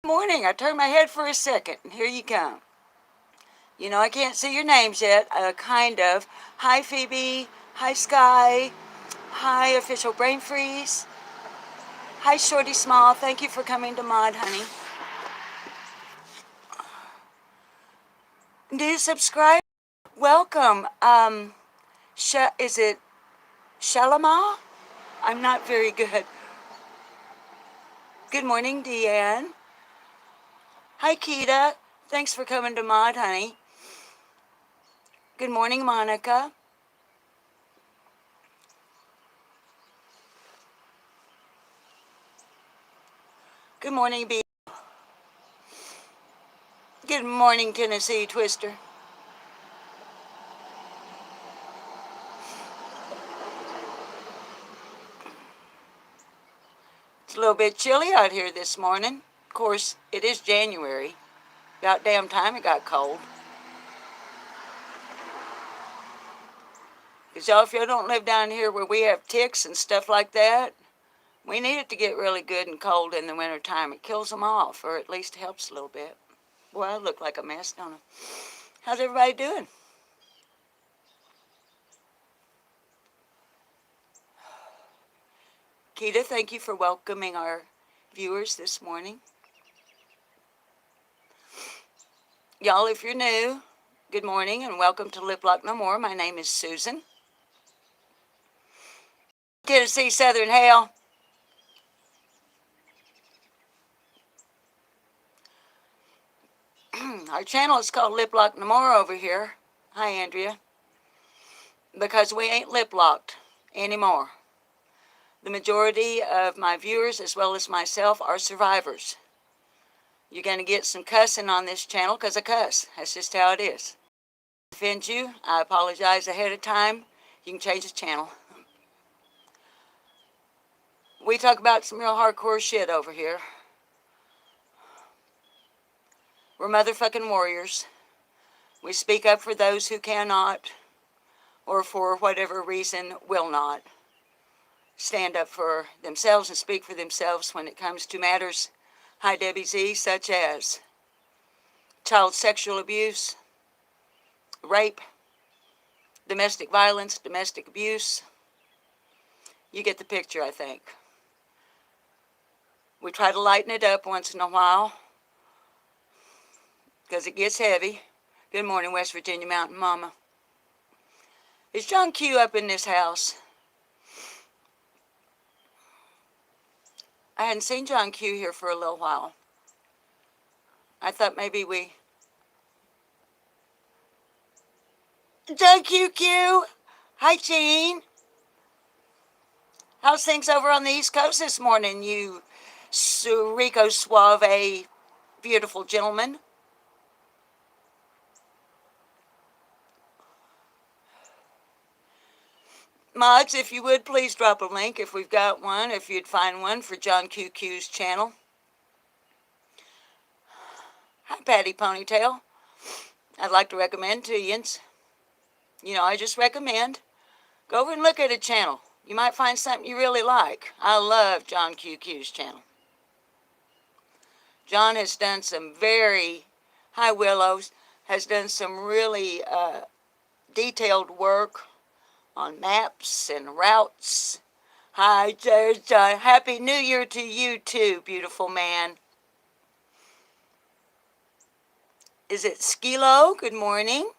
Morning. I turned my head for a second, and here you come. You know, I can't see your names yet, kind of. Hi, Phoebe. Hi, Sky. Hi, Official Brain Freeze. Hi, Shorty Small. Thank you for coming to Mod, honey. Do you subscribe? Welcome. Is it Shalama? I'm not very good. Good morning, Deanne. Hi, Keita. Thanks for coming to Mod, honey. Good morning, Monica. Good morning, B. Good morning, Tennessee Twister. It's a little bit chilly out here this morning. Of course, it is January. About damn time it got cold. Because y'all, if y'all don't live down here where we have ticks and stuff like that, we need it to get really good and cold in the wintertime. It kills them off, or at least helps a little bit. Boy, I look like a mess, don't I? How's everybody doing? Keita, thank you for welcoming our viewers this morning. Y'all, if you're new, good morning and welcome to Lip Lock No More. My name is Susan. Tennessee Southern Hail. Our channel is called Lip Lock No More over here. Hi, Andrea. Because we ain't lip locked anymore. The majority of my viewers, as well as myself, are survivors. You're going to get some cussing on this channel because I cuss. That's just how it is. If I offend you, I apologize ahead of time. You can change the channel. We talk about some real hardcore shit over here. We're motherfucking warriors. We speak up for those who cannot, or for whatever reason will not, stand up for themselves and speak for themselves when it comes to matters, hi Debbie Z, such as child sexual abuse, rape, domestic violence, domestic abuse. You get the picture, I think. We try to lighten it up once in a while because it gets heavy. Good morning, West Virginia Mountain Mama. Is John Q up in this house? I hadn't seen John Q here for a little while. I thought maybe we... John Q. Hi, Jean. How's things over on the East Coast this morning, you Rico Suave, beautiful gentleman? Mods, if you would, please drop a link if we've got one, if you'd find one for John QQ's channel. Hi, Patty Ponytail. I'd like to recommend to you. You know, I just recommend. Go over and look at a channel. You might find something you really like. I love John QQ's channel. John has done some very, hi Willows, has done some really detailed work on maps and routes. Hi, there's John. Happy New Year to you too, beautiful man. Is it Skilo? Good morning.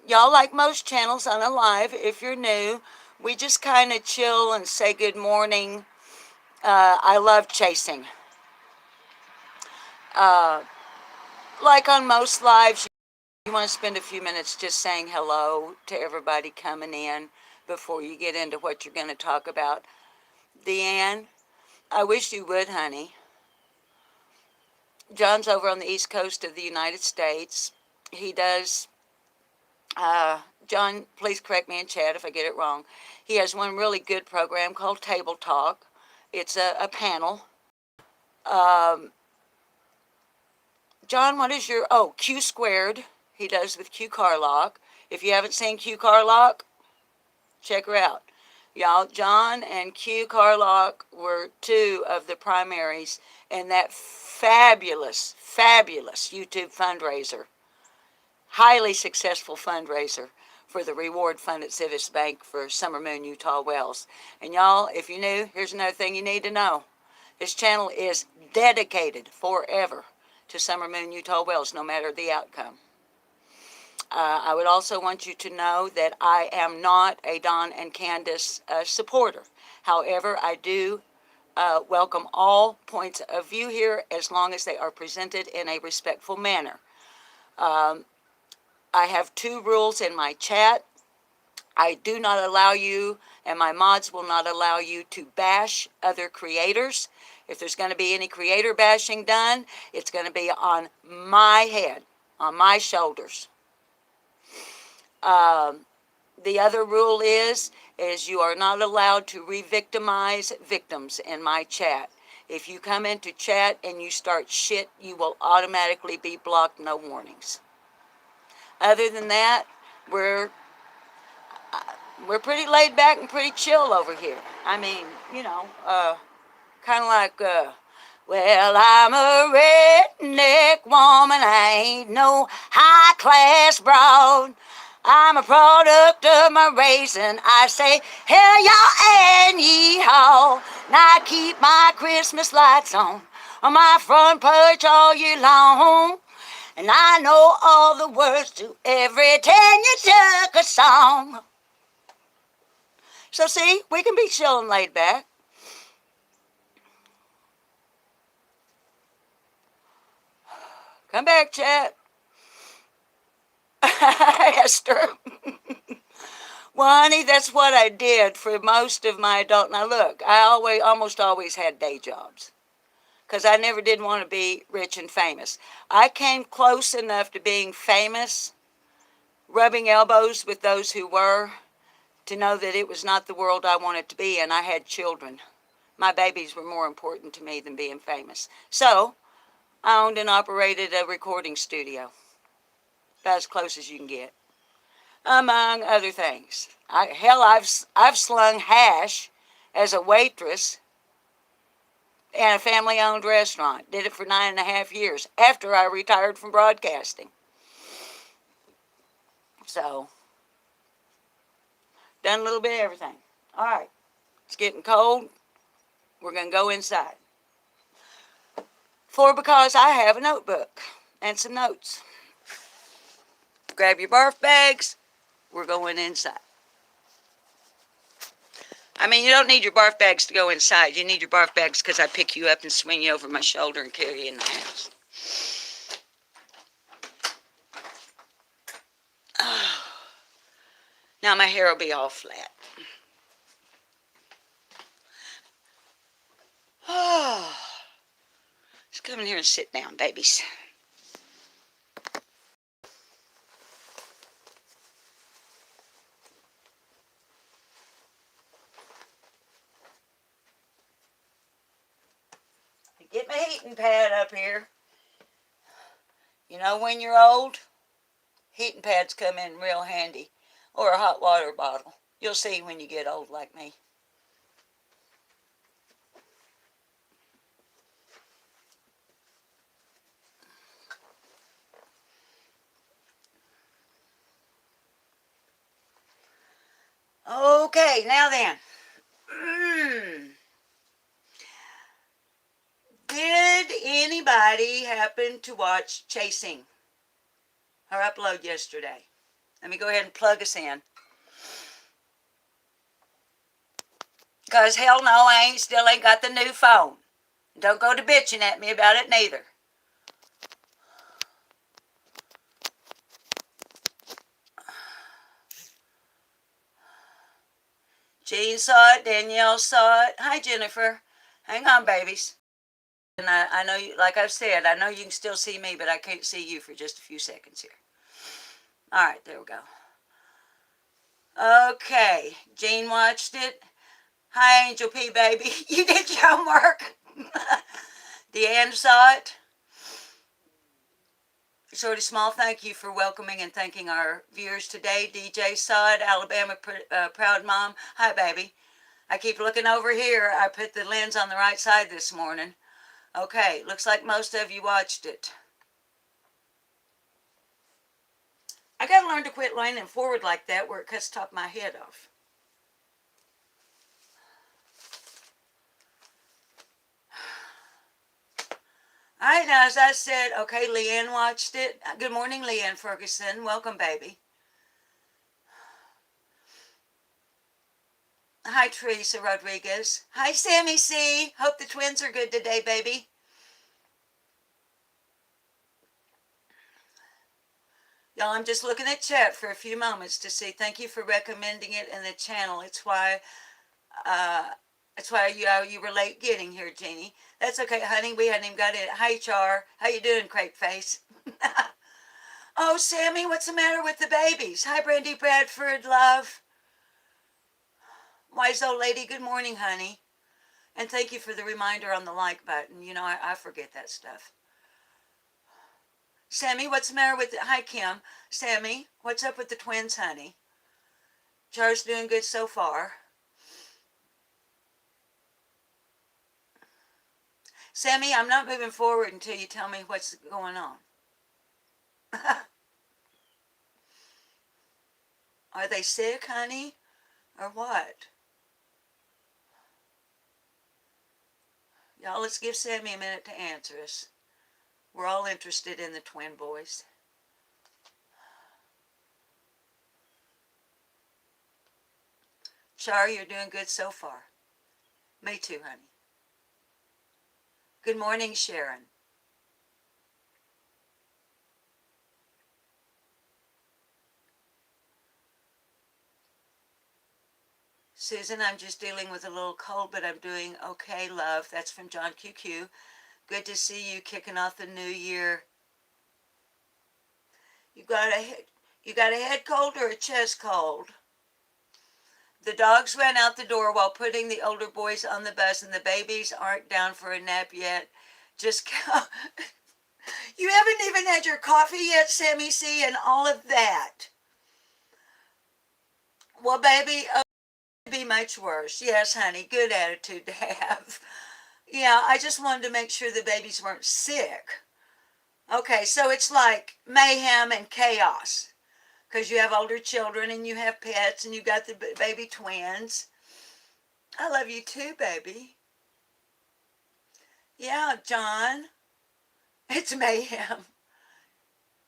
Y'all, like most channels on a live, if you're new, we just kind of chill and say good morning. I love chasing. Like on most lives, you want to spend a few minutes just saying hello to everybody coming in before you get into what you're going to talk about. Deanne, I wish you would, honey. John's over on the East Coast of the United States. He does, John, please correct me in chat if I get it wrong. He has one really good program called Table Talk. It's a panel. John, what is your, Q Squared. He does with Q Carlock. If you haven't seen Q Carlock, check her out. Y'all, John and Q Carlock were two of the primaries in that fabulous, fabulous YouTube fundraiser. Highly successful fundraiser for the reward fund at Civis Bank for Summer Moon Utah Wells. And y'all, if you're new, here's another thing you need to know. This channel is dedicated forever to Summer Moon Utah Wells, no matter the outcome. I would also want you to know that I am not a Don and Candace supporter. However, I do welcome all points of view here as long as they are presented in a respectful manner. I have two rules in my chat. I do not allow you, and my mods will not allow you to bash other creators. If there's going to be any creator bashing done, it's going to be on my head, on my shoulders. The other rule is you are not allowed to re-victimize victims in my chat. If you come into chat and you start shit, you will automatically be blocked, no warnings. Other than that, we're pretty laid back and pretty chill over here. I mean, you know, kind of like, well, I'm a redneck woman, I ain't no high-class broad. I'm a product of my race, and I say, hell y'all and yeehaw. Now I keep my Christmas lights on my front porch all year long. And I know all the words to every Tanya Tucker song. So see, we can be chill and laid back. Come back, chat. Esther. Well, honey, that's what I did for most of my adult. Now, look, I almost always had day jobs because I never did want to be rich and famous. I came close enough to being famous, rubbing elbows with those who were, to know that it was not the world I wanted to be, and I had children. My babies were more important to me than being famous. So, I owned and operated a recording studio. About as close as you can get. Among other things. I've slung hash as a waitress in a family-owned restaurant. Did it for 9.5 years after I retired from broadcasting. So, done a little bit of everything. All right, it's getting cold. We're going to go inside. Because I have a notebook and some notes. Grab your barf bags. We're going inside. I mean, you don't need your barf bags to go inside. You need your barf bags because I pick you up and swing you over my shoulder and carry you in the house. Oh. Now my hair will be all flat. Oh. Just come in here and sit down, babies. Get my heating pad up here. You know, when you're old, heating pads come in real handy. Or a hot water bottle. You'll see when you get old like me. Okay, now then. Did anybody happen to watch Chasing? Her upload yesterday. Let me go ahead and plug us in. Because hell no, I still ain't got the new phone. Don't go to bitching at me about it neither. Jean saw it, Danielle saw it. Hi, Jennifer. Hang on, babies. And I know you, like I've said, I know you can still see me, but I can't see you for just a few seconds here. All right, there we go. Okay, Jean watched it. Hi, Angel P, baby. You did your homework. Deanne saw it. Shorty Small, thank you for welcoming and thanking our viewers today. DJ saw it. Alabama Proud Mom. Hi, baby. I keep looking over here. I put the lens on the right side this morning. Okay, looks like most of you watched it. I got to learn to quit leaning forward like that where it cuts the top of my head off. All right, now as I said, okay, Leanne watched it. Good morning, Leanne Ferguson. Welcome, baby. Hi, Teresa Rodriguez. Hi, Sammy C. Hope the twins are good today, baby. Y'all, I'm just looking at chat for a few moments to see. Thank you for recommending it in the channel. It's why you were late getting here, Jeannie. That's okay, honey. We hadn't even got it. Hi, Char. How you doing, Crepe Face? Oh, Sammy, what's the matter with the babies? Hi, Brandy Bradford, love. Wise old lady, good morning, honey. And thank you for the reminder on the like button. You know, I forget that stuff. Sammy, what's the matter with the... Hi, Kim. Sammy, what's up with the twins, honey? Char's doing good so far. Sammy, I'm not moving forward until you tell me what's going on. Are they sick, honey? Or what? Y'all, let's give Sammy a minute to answer us. We're all interested in the twin boys. Char, you're doing good so far. Me too, honey. Good morning, Sharon. Susan, I'm just dealing with a little cold, but I'm doing okay, love. That's from John QQ. Good to see you kicking off the new year. You got a head cold or a chest cold? The dogs ran out the door while putting the older boys on the bus, and the babies aren't down for a nap yet. Just you haven't even had your coffee yet, Sammy C, and all of that. Well, baby, it'd be much worse. Yes, honey, good attitude to have. Yeah, I just wanted to make sure the babies weren't sick. Okay, so it's like mayhem and chaos because you have older children and you have pets and you got the baby twins. I love you too, baby. Yeah, John. It's mayhem.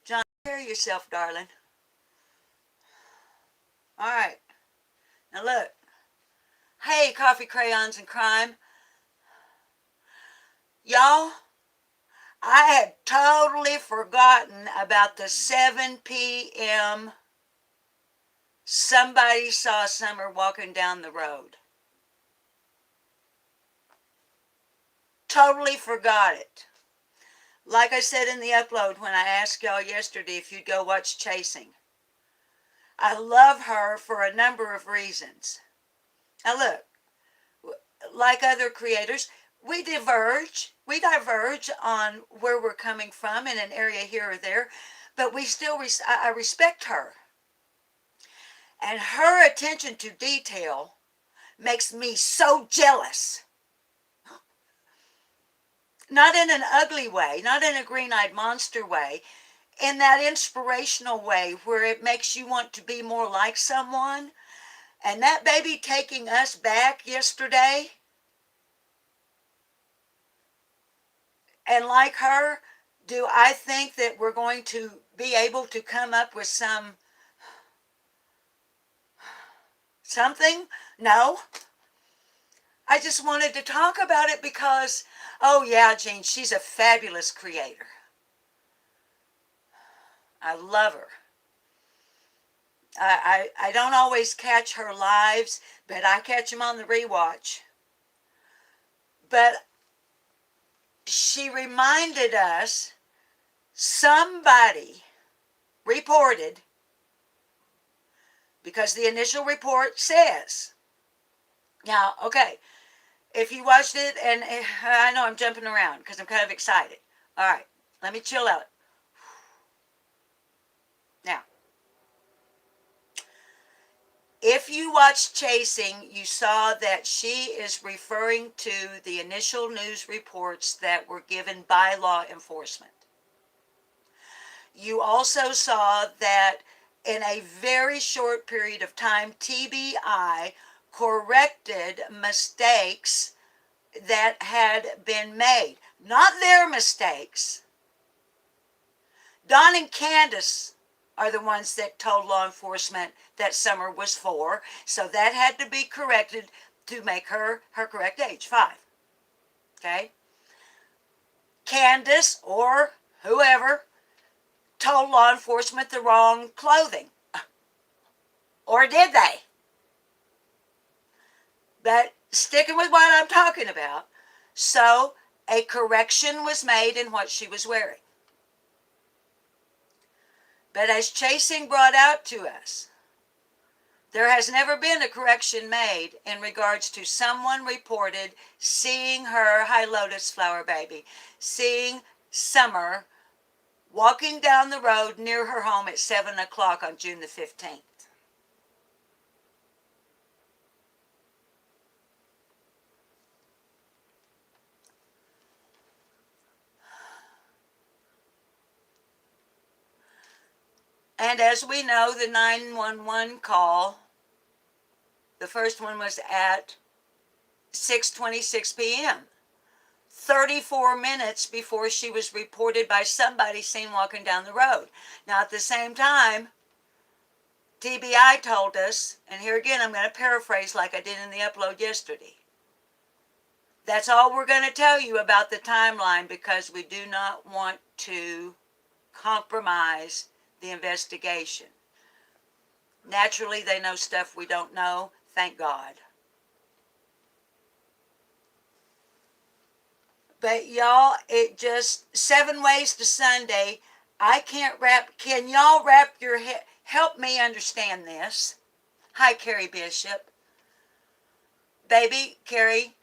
John, take care of yourself, darling. All right. Now look. Hey, Coffee Crayons and Crime. Y'all, I had totally forgotten about the 7 p.m. Somebody saw Summer walking down the road. Totally forgot it. Like I said in the upload when I asked y'all yesterday if you'd go watch Chasing. I love her for a number of reasons. Now look, like other creators, we diverge on where we're coming from in an area here or there, but we still, I respect her. And her attention to detail makes me so jealous. Not in an ugly way, not in a green-eyed monster way, in that inspirational way where it makes you want to be more like someone. And that baby taking us back yesterday, and like her, do I think that we're going to be able to come up with something? No. I just wanted to talk about it because, oh yeah, Jean, she's a fabulous creator. I love her. I don't always catch her lives, but I catch them on the rewatch. But she reminded us, somebody reported, because the initial report says, now, okay, if you watched it, and I know I'm jumping around because I'm kind of excited. All right, let me chill out. Now, If you watched Chasing, you saw that she is referring to the initial news reports that were given by law enforcement. You also saw that in a very short period of time, TBI corrected mistakes that had been made. Not their mistakes. Don and Candace are the ones that told law enforcement that Summer was 4, so that had to be corrected to make her correct age, 5. Okay? Candace or whoever told law enforcement the wrong clothing. Or did they? But sticking with what I'm talking about, so a correction was made in what she was wearing. But as Chasing brought out to us, there has never been a correction made in regards to someone reported seeing her, hi Lotus Flower Baby, seeing Summer walking down the road near her home at 7 o'clock on June the 15th. And as we know, the 911 call, the first one was at 6:26 p.m., 34 minutes before she was reported by somebody seen walking down the road. Now, at the same time, TBI told us, and here again I'm going to paraphrase like I did in the upload yesterday. That's all we're going to tell you about the timeline because we do not want to compromise the investigation. Naturally, they know stuff we don't know. Thank God. But y'all, it just 7 ways to Sunday. I can't wrap. Can y'all wrap your head? Help me understand this. Hi, Carrie Bishop. Baby, Carrie,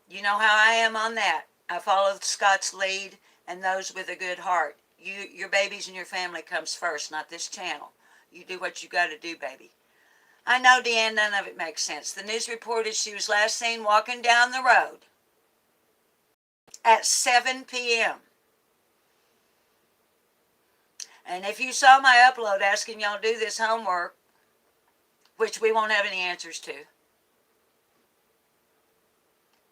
you know how I am on that. I follow Scott's lead and those with a good heart. Your babies and your family comes first, not this channel. You do what you got to do, baby. I know, Deanne, none of it makes sense. The news reported she was last seen walking down the road at 7 p.m. And if you saw my upload asking y'all to do this homework, which we won't have any answers to,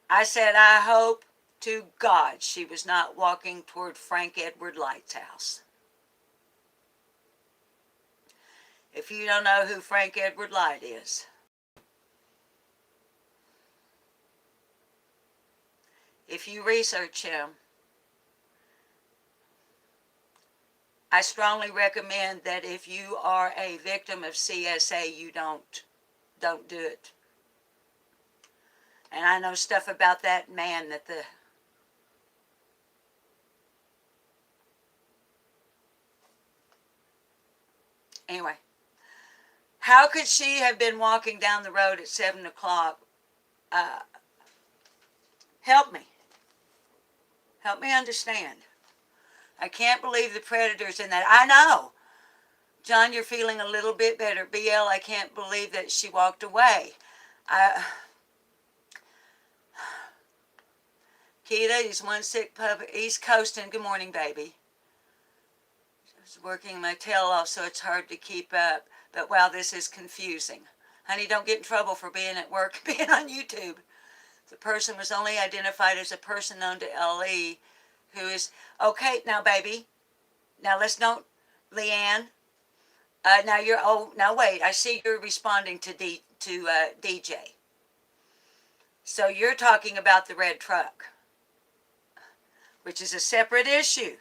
I said, I hope to God she was not walking toward Frank Edward Light's house. If you don't know who Frank Edward Light is, if you research him, I strongly recommend that if you are a victim of CSA, you don't do it. And I know stuff about that man that the anyway. How could she have been walking down the road at 7 o'clock? Help me. Help me understand. I can't believe the predator's in that. I know. John, you're feeling a little bit better. BL, I can't believe that she walked away. Keita, he's one sick pup. East Coasting. Good morning, baby. I was working my tail off, so it's hard to keep up. But wow, this is confusing. Honey, don't get in trouble for being at work, being on YouTube. The person was only identified as a person known to LE, who is, okay, now baby, now let's don't, Leanne, now you're, oh, now wait, I see you're responding to DJ. So you're talking about the red truck, which is a separate issue.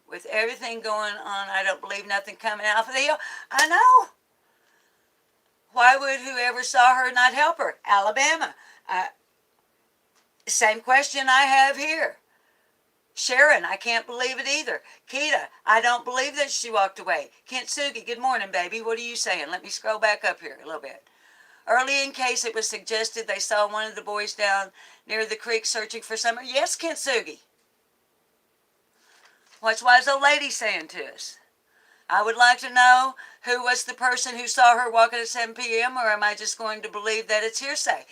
With everything going on, I don't believe nothing coming out of the hill. I know. Why would whoever saw her not help her? Alabama. Same question I have here. Sharon, I can't believe it either. Keita, I don't believe that she walked away. Kintsugi, good morning, baby. What are you saying? Let me scroll back up here a little bit. Early in case, it was suggested they saw one of the boys down near the creek searching for Summer. Yes, Kintsugi. What's wise old lady saying to us? I would like to know who was the person who saw her walking at 7 p.m., or am I just going to believe that it's hearsay?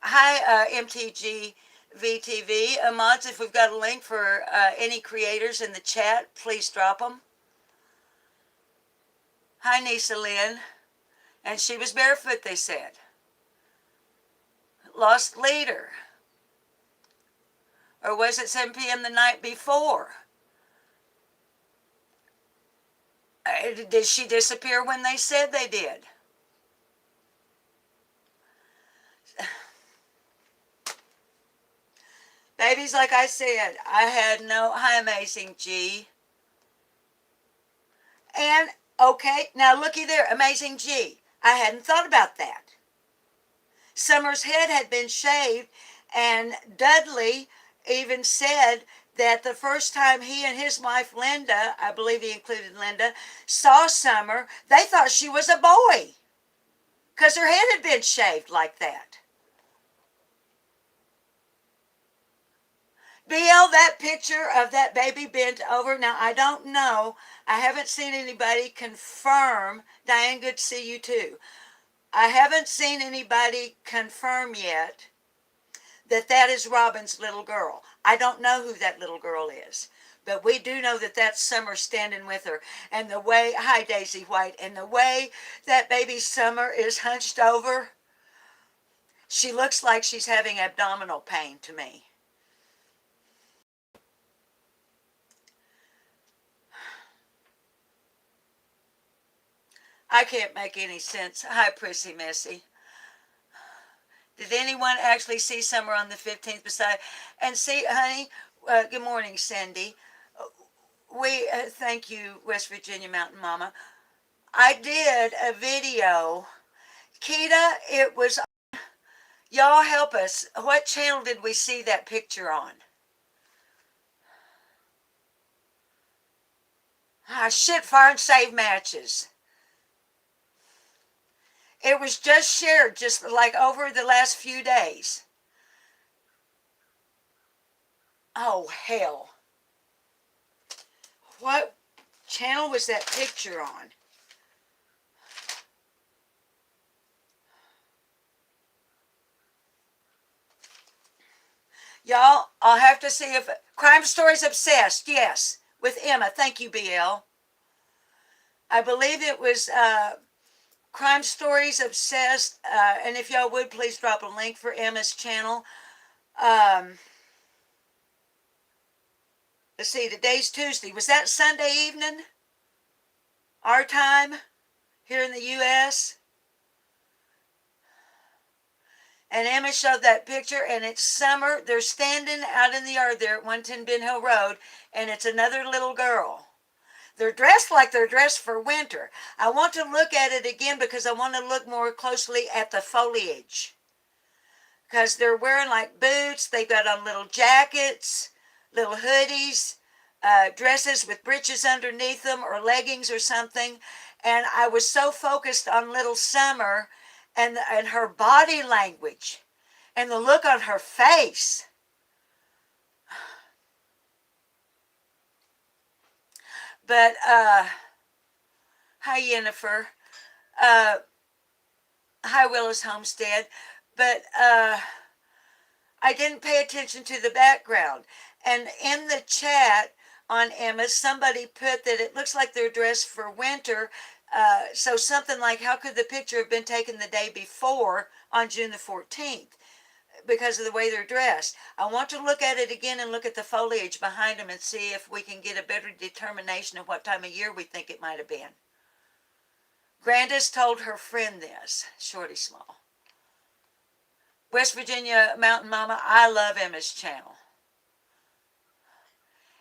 Hi, MTG VTV. Mods, if we've got a link for any creators in the chat, please drop them. Hi, Nisa Lynn. And she was barefoot, they said. Lost leader. Or was it 7 p.m. the night before? Did she disappear when they said they did? Babies, like I said, I had no... Hi, Amazing G. And, okay, now looky there, Amazing G. I hadn't thought about that. Summer's head had been shaved, and Dudley even said that the first time he and his wife Linda, I believe he included Linda, saw Summer, they thought she was a boy because her head had been shaved like that. BL, that picture of that baby bent over, now I don't know, I haven't seen anybody confirm. Diane, good to see you too. I haven't seen anybody confirm yet that that is Robin's little girl. I don't know who that little girl is, but we do know that that's Summer standing with her. And the way, hi Daisy White, and the way that baby Summer is hunched over, she looks like she's having abdominal pain to me. I can't make any sense. Hi, Prissy Missy. Did anyone actually see Summer on the 15th beside? And see, honey, good morning, Cindy. We, thank you, West Virginia Mountain Mama. I did a video. Kita, it was, y'all help us. What channel did we see that picture on? Shit, Fire and Save Matches. It was just shared just like over the last few days. Oh, hell. What channel was that picture on? Y'all, I'll have to see if... Crime Stories Obsessed, yes, with Emma. Thank you, BL. I believe it was Crime Stories Obsessed, and if y'all would, please drop a link for Emma's channel. Let's see, today's Tuesday. Was that Sunday evening? Our time here in the U.S.? And Emma showed that picture, and it's Summer. They're standing out in the yard there at 110 Ben Hill Road, and it's another little girl. They're dressed like they're dressed for winter. I want to look at it again because I want to look more closely at the foliage. Because they're wearing like boots. They've got on little jackets, little hoodies, dresses with breeches underneath them or leggings or something. And I was so focused on little Summer and her body language and the look on her face. But, hi, Yennefer. Hi, Willis Homestead. But I didn't pay attention to the background. And in the chat on Emma, somebody put that it looks like they're dressed for winter. So something like, how could the picture have been taken the day before on June the 14th? Because of the way they're dressed. I want to look at it again and look at the foliage behind them and see if we can get a better determination of what time of year we think it might have been. Grandis told her friend this, Shorty Small. West Virginia Mountain Mama, I love Emma's channel.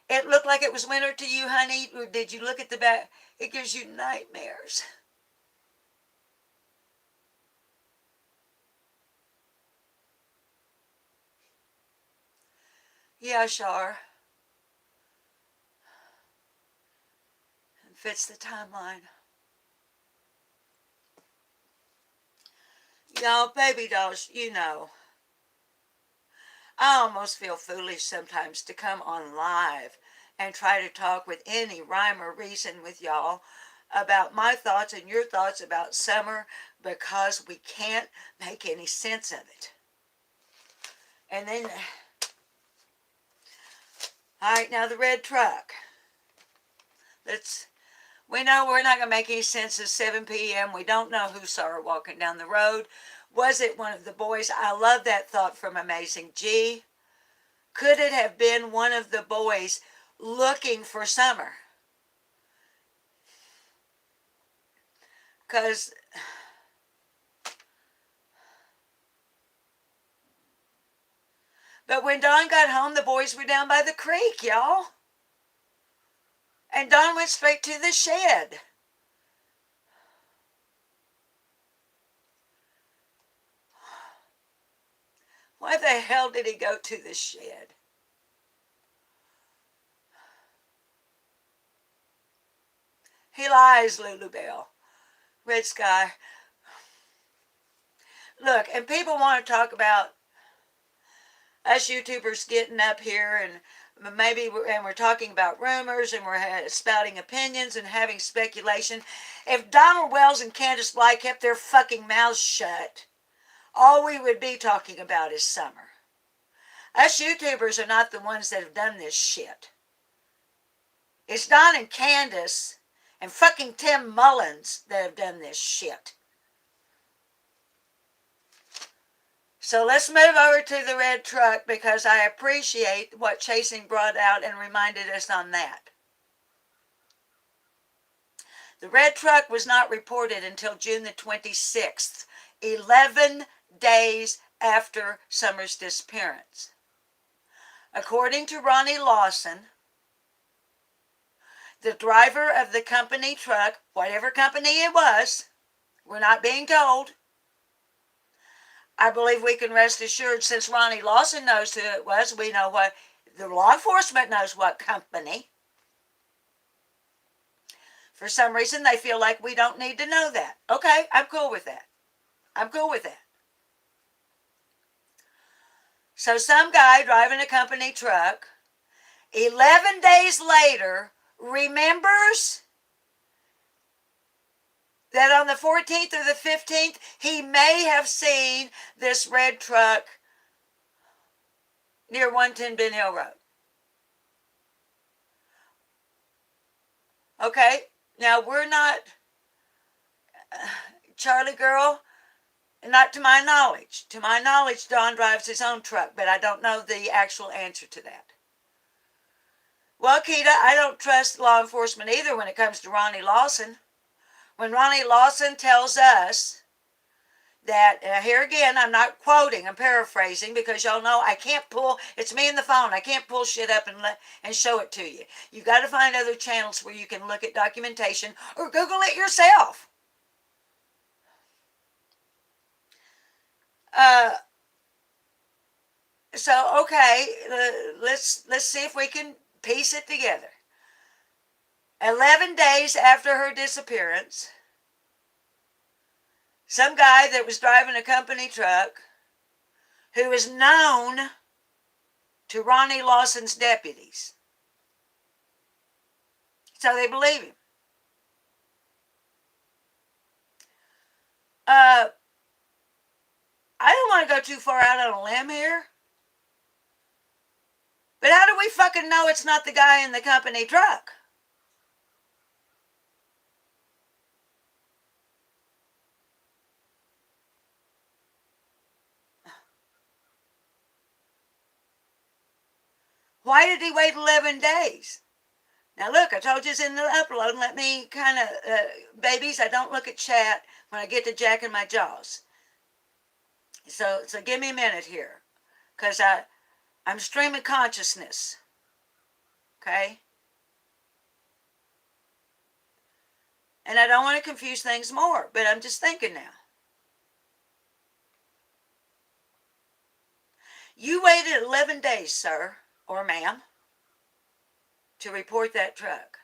It looked like it was winter to you, honey. Or did you look at the back? It gives you nightmares. Yeah, Shar. It fits the timeline. Y'all, baby dolls, you know. I almost feel foolish sometimes to come on live and try to talk with any rhyme or reason with y'all. about my thoughts and your thoughts about summer because we can't make any sense of it. And then, all right, now the red truck. We know we're not going to make any sense at 7 p.m. We don't know who saw her walking down the road. Was it one of the boys? I love that thought from Amazing G. Could it have been one of the boys looking for Summer? But when Dawn got home, the boys were down by the creek, y'all. And Dawn went straight to the shed. Why the hell did he go to the shed? He lies, Lulu Bell. Red Sky. Look, and people want to talk about us YouTubers getting up here and we're talking about rumors and we're spouting opinions and having speculation. If Donald Wells and Candace Bly kept their fucking mouths shut, all we would be talking about is Summer. Us YouTubers are not the ones that have done this shit. It's Don and Candace and fucking Tim Mullins that have done this shit. So let's move over to the red truck because I appreciate what Chasing brought out and reminded us on that. The red truck was not reported until June the 26th, 11 days after Summer's disappearance. According to Ronnie Lawson, the driver of the company truck, whatever company it was, we're not being told. I believe we can rest assured since Ronnie Lawson knows who it was, we know what, the law enforcement knows what company. For some reason, they feel like we don't need to know that. Okay, I'm cool with that. I'm cool with that. So some guy driving a company truck, 11 days later, remembers that on the 14th or the 15th, he may have seen this red truck near 110 Ben Hill Road. Okay, now we're not, Charlie girl, not to my knowledge. To my knowledge, Don drives his own truck, but I don't know the actual answer to that. Well, Keita, I don't trust law enforcement either when it comes to Ronnie Lawson. When Ronnie Lawson tells us that, here again, I'm not quoting, I'm paraphrasing because y'all know I can't pull, it's me and the phone, I can't pull shit up and show it to you. You've got to find other channels where you can look at documentation or Google it yourself. So, okay, let's see if we can piece it together. 11 days after her disappearance, some guy that was driving a company truck who is known to Ronnie Lawson's deputies. So they believe him. I don't want to go too far out on a limb here. But how do we fucking know it's not the guy in the company truck? Why did he wait 11 days? Now look, I told you it's in the upload. Let me kind of, babies, I don't look at chat when I get to jacking my jaws. So give me a minute here. Because I'm streaming consciousness. Okay? And I don't want to confuse things more, but I'm just thinking now. You waited 11 days, sir, or ma'am, to report that truck.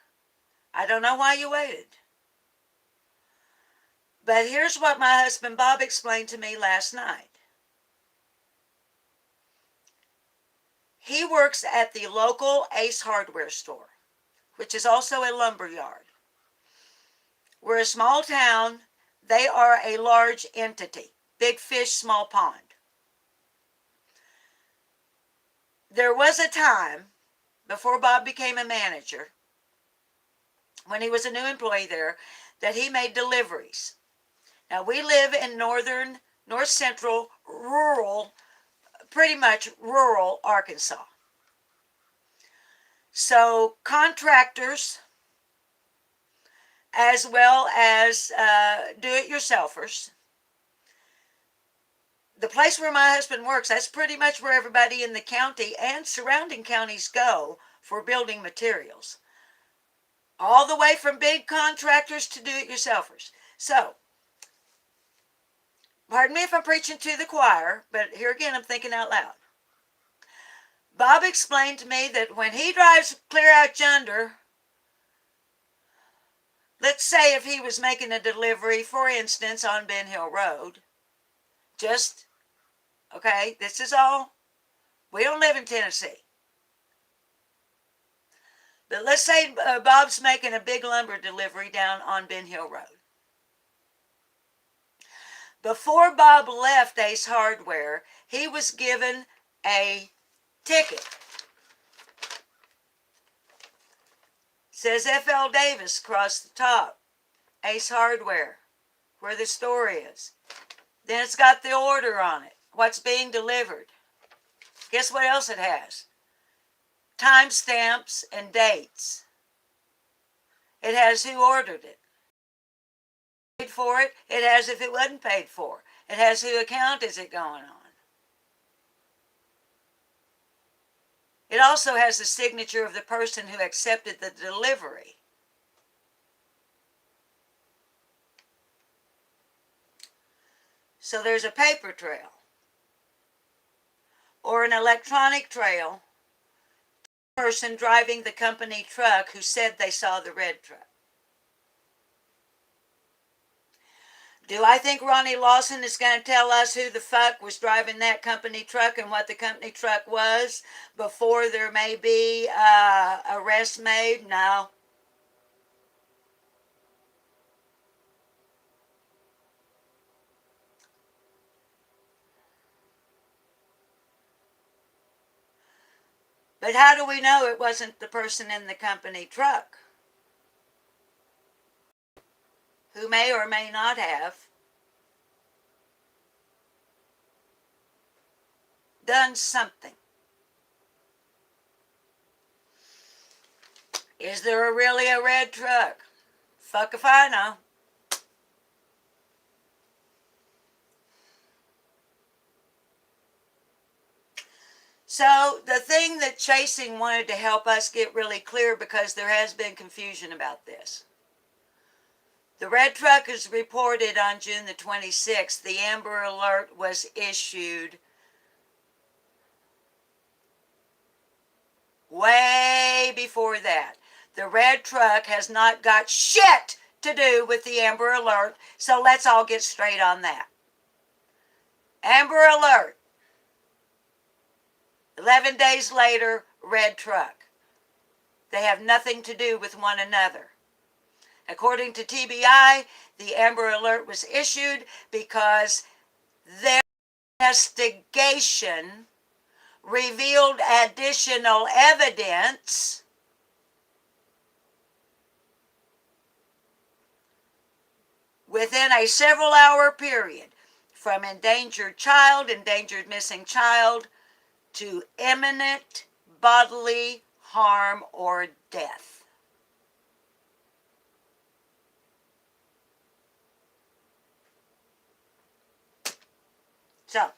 I don't know why you waited. But here's what my husband Bob explained to me last night. He works at the local Ace Hardware store, which is also a lumber yard. We're a small town. They are a large entity. Big fish, small pond. There was a time before Bob became a manager, when he was a new employee there, that he made deliveries. Now, we live in north central, rural, pretty much rural Arkansas. So contractors, as well as do-it-yourselfers. The place where my husband works, that's pretty much where everybody in the county and surrounding counties go for building materials. All the way from big contractors to do-it-yourselfers. So, pardon me if I'm preaching to the choir, but here again, I'm thinking out loud. Bob explained to me that when he drives clear out yonder, let's say if he was making a delivery, for instance, on Ben Hill Road, just, okay, this is all, we don't live in Tennessee. But let's say Bob's making a big lumber delivery down on Ben Hill Road. Before Bob left Ace Hardware, he was given a ticket. It says F.L. Davis across the top. Ace Hardware, where the store is. Then it's got the order on it, what's being delivered. Guess what else it has? Timestamps and dates. It has who ordered it. Paid for it. It has if it wasn't paid for. It has who account is it going on. It also has the signature of the person who accepted the delivery. So there's a paper trail or an electronic trail. Person driving the company truck who said they saw the red truck. Do I think Ronnie Lawson is going to tell us who the fuck was driving that company truck and what the company truck was before there may be arrest made? No. But how do we know it wasn't the person in the company truck who may or may not have done something? Is there really a red truck? Fuck if I know. So the thing that Chasing wanted to help us get really clear, because there has been confusion about this. The red truck is reported on June the 26th. The Amber Alert was issued way before that. The red truck has not got shit to do with the Amber Alert, so let's all get straight on that. Amber Alert. 11 days later, red truck. They have nothing to do with one another. According to TBI, the Amber Alert was issued because their investigation revealed additional evidence within a several-hour period, from endangered missing child, to imminent bodily harm or death. So,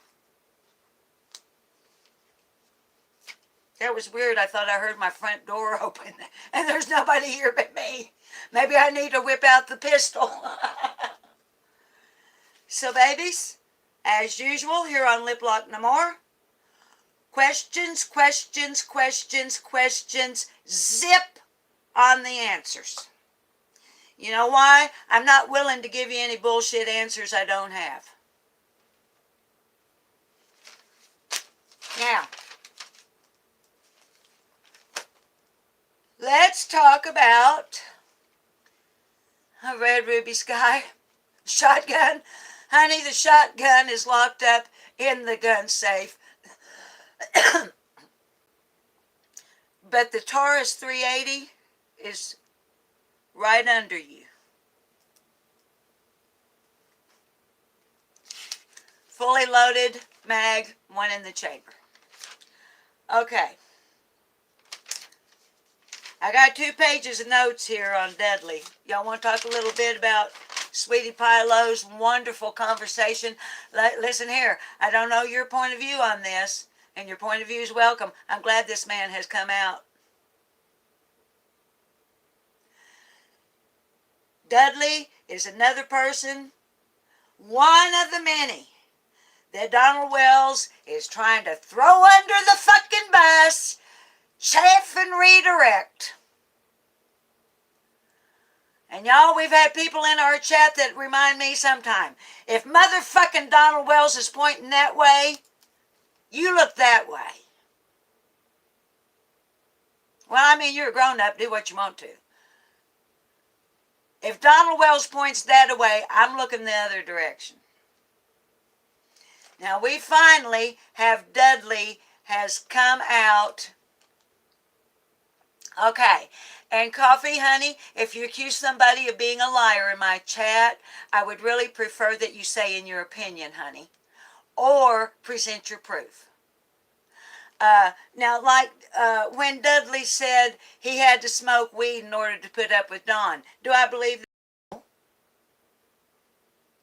that was weird. I thought I heard my front door open, and there's nobody here but me. Maybe I need to whip out the pistol. So, babies, as usual, here on Lip Lock No More, questions, questions, questions, questions, zip on the answers. You know why? I'm not willing to give you any bullshit answers I don't have. Now, let's talk about A red ruby sky. Shotgun. Honey, the shotgun is locked up in the gun safe. But the Taurus 380 is right under you. Fully loaded mag, one in the chamber. Okay. I got 2 pages of notes here on Dudley. Y'all want to talk a little bit about Sweetie Pie Lowe's wonderful conversation? Listen here, I don't know your point of view on this, and your point of view is welcome. I'm glad this man has come out. Dudley is another person, one of the many, that Donald Wells is trying to throw under the fucking bus, chaff and redirect. And y'all, we've had people in our chat that remind me sometime, if motherfucking Donald Wells is pointing that way, you look that way. Well, I mean, you're a grown-up, do what you want to. If Donald Wells points that way, I'm looking the other direction. Now, we finally have Dudley has come out. Okay. And Coffee, honey, if you accuse somebody of being a liar in my chat, I would really prefer that you say in your opinion, honey, or present your proof. Now, like when Dudley said he had to smoke weed in order to put up with Dawn, do I believe that?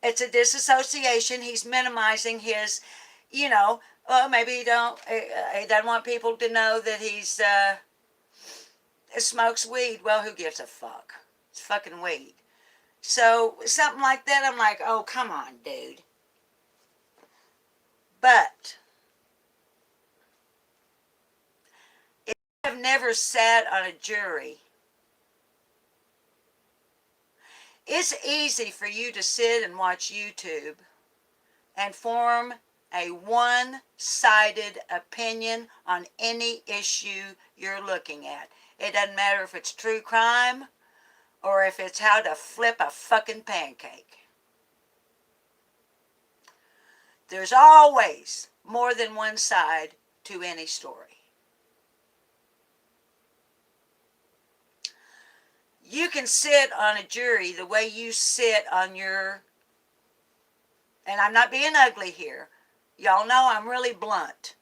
It's a disassociation. He's minimizing his, maybe he doesn't want people to know that he's smokes weed. Well, who gives a fuck? It's fucking weed. So something like that, I'm like, oh, come on, dude. But if you have never sat on a jury, it's easy for you to sit and watch YouTube and form a one-sided opinion on any issue you're looking at. It doesn't matter if it's true crime or if it's how to flip a fucking pancake. There's always more than one side to any story. You can sit on a jury the way you sit on your, and I'm not being ugly here. Y'all know I'm really blunt.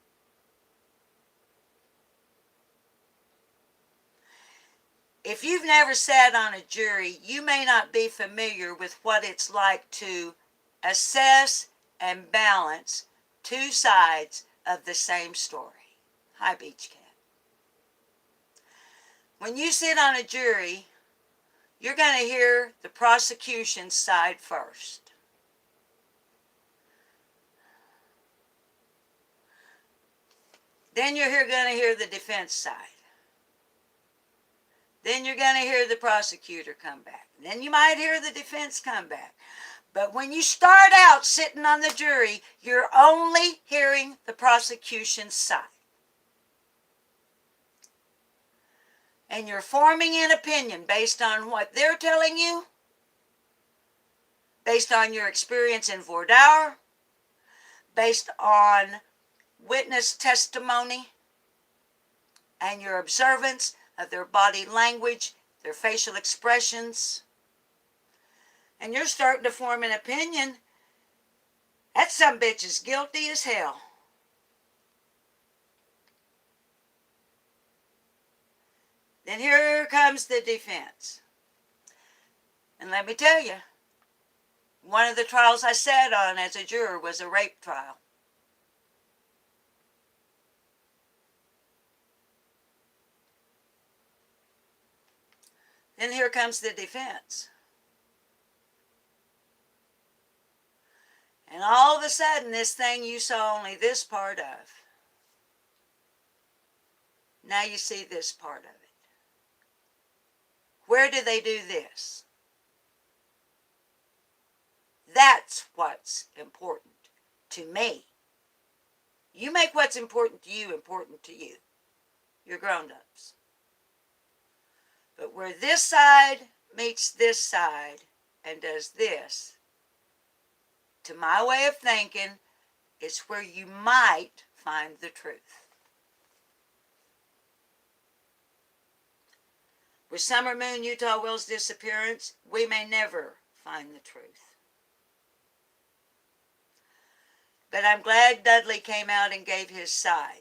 If you've never sat on a jury, you may not be familiar with what it's like to assess and balance 2 sides of the same story. Hi, Beach Cat. When you sit on a jury, you're going to hear the prosecution's side first. Then you're going to hear the defense side. Then you're going to hear the prosecutor come back. Then you might hear the defense come back. But when you start out sitting on the jury, you're only hearing the prosecution's side. And you're forming an opinion based on what they're telling you, based on your experience in voir dire, based on witness testimony, and your observance of their body language, their facial expressions. And you're starting to form an opinion. That sumbitch is guilty as hell. Then here comes the defense. And let me tell you, one of the trials I sat on as a juror was a rape trial. Then here comes the defense. And all of a sudden, this thing you saw only this part of, now you see this part of it. Where do they do this? That's what's important to me. You make what's important to you. You're grown-ups. But where this side meets this side and does this, to my way of thinking, is where you might find the truth. With Summer Moon Utah Will's disappearance, we may never find the truth. But I'm glad Dudley came out and gave his side.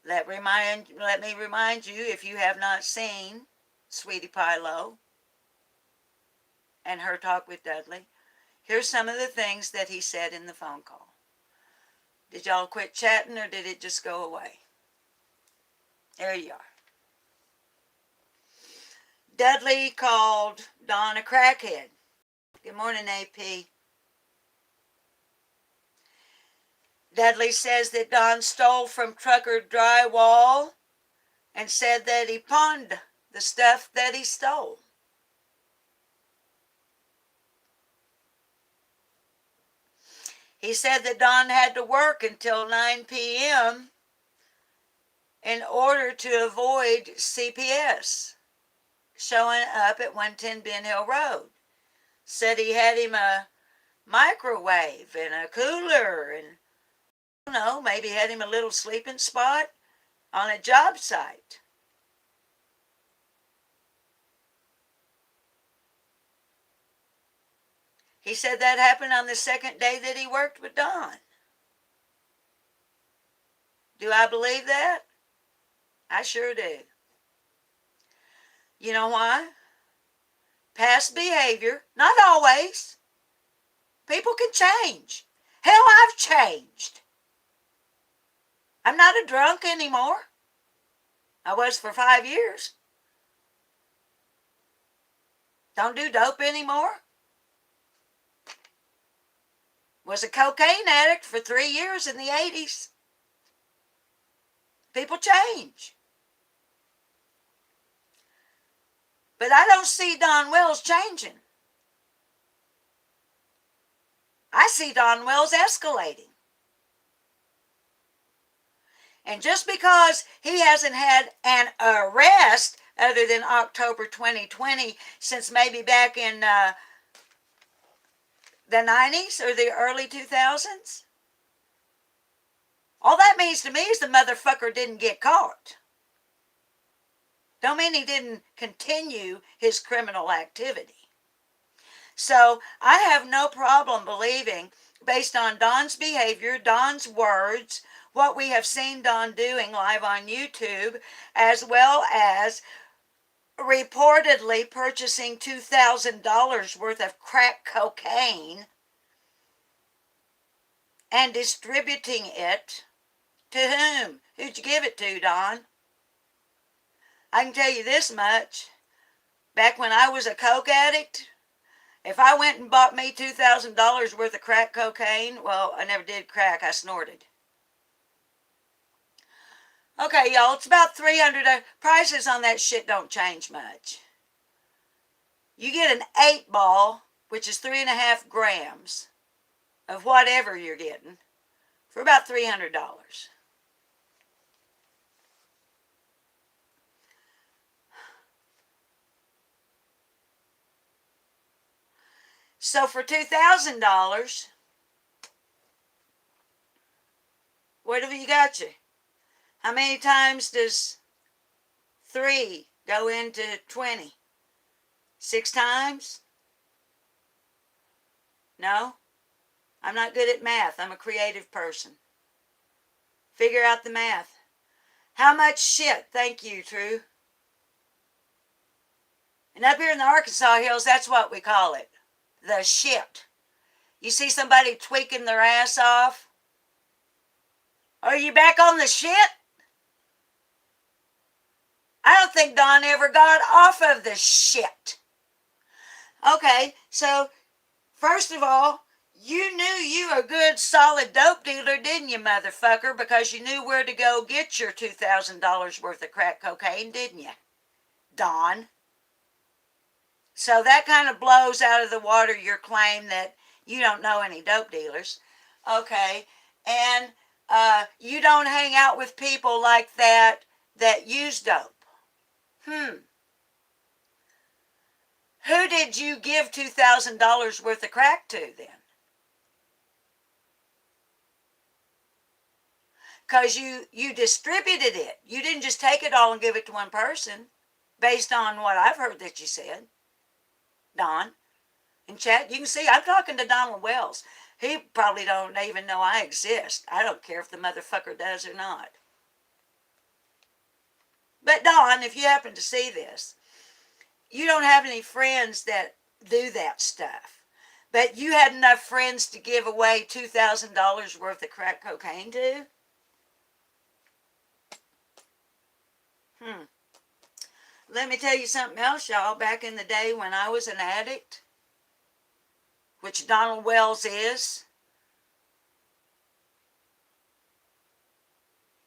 Let me remind you, if you have not seen Sweetie Pie Low and her talk with Dudley, here's some of the things that he said in the phone call. Did y'all quit chatting or did it just go away? There you are. Dudley called Don a crackhead. Good morning, AP. Dudley says that Don stole from Trucker Drywall and said that he pawned the stuff that he stole. He said that Don had to work until 9 p.m. in order to avoid CPS showing up at 110 Ben Hill Road. Said he had him a microwave and a cooler and, I don't know, maybe had him a little sleeping spot on a job site. He said that happened on the second day that he worked with Don. Do I believe that? I sure do. You know why? Past behavior, not always. People can change. Hell, I've changed. I'm not a drunk anymore. I was for 5 years. Don't do dope anymore. Was a cocaine addict for 3 years in the 80s. People change. But I don't see Don Wells changing. I see Don Wells escalating. And just because he hasn't had an arrest other than October 2020 since maybe back in the 90s or the early 2000s, all that means to me is the motherfucker didn't get caught. Don't mean he didn't continue his criminal activity. So I have no problem believing, based on Don's behavior, Don's words, what we have seen Don doing live on YouTube, as well as reportedly purchasing $2,000 worth of crack cocaine and distributing it to whom? Who'd you give it to, Don? I can tell you this much. Back when I was a coke addict, if I went and bought me $2,000 worth of crack cocaine, well, I never did crack, I snorted. Okay, y'all, it's about $300. Prices on that shit don't change much. You get an 8-ball, which is 3.5 grams of whatever you're getting, for about $300. So for $2,000, what have you got you? How many times does 3 go into 20? 6 times? No? I'm not good at math. I'm a creative person. Figure out the math. How much shit? Thank you, True. And up here in the Arkansas hills, that's what we call it. The shit. You see somebody tweaking their ass off? Are you back on the shit? I don't think Don ever got off of the shit. Okay, so first of all, you knew you were a good solid dope dealer, didn't you, motherfucker? Because you knew where to go get your $2,000 worth of crack cocaine, didn't you, Don? So that kind of blows out of the water your claim that you don't know any dope dealers. Okay, and you don't hang out with people like that that use dope. Who did you give $2,000 worth of crack to then? Because you distributed it. You didn't just take it all and give it to one person, based on what I've heard that you said, Don. In chat, you can see I'm talking to Donald Wells. He probably don't even know I exist. I don't care if the motherfucker does or not. But Don, if you happen to see this, you don't have any friends that do that stuff. But you had enough friends to give away $2,000 worth of crack cocaine to? Let me tell you something else, y'all. Back in the day when I was an addict, which Donald Wells is,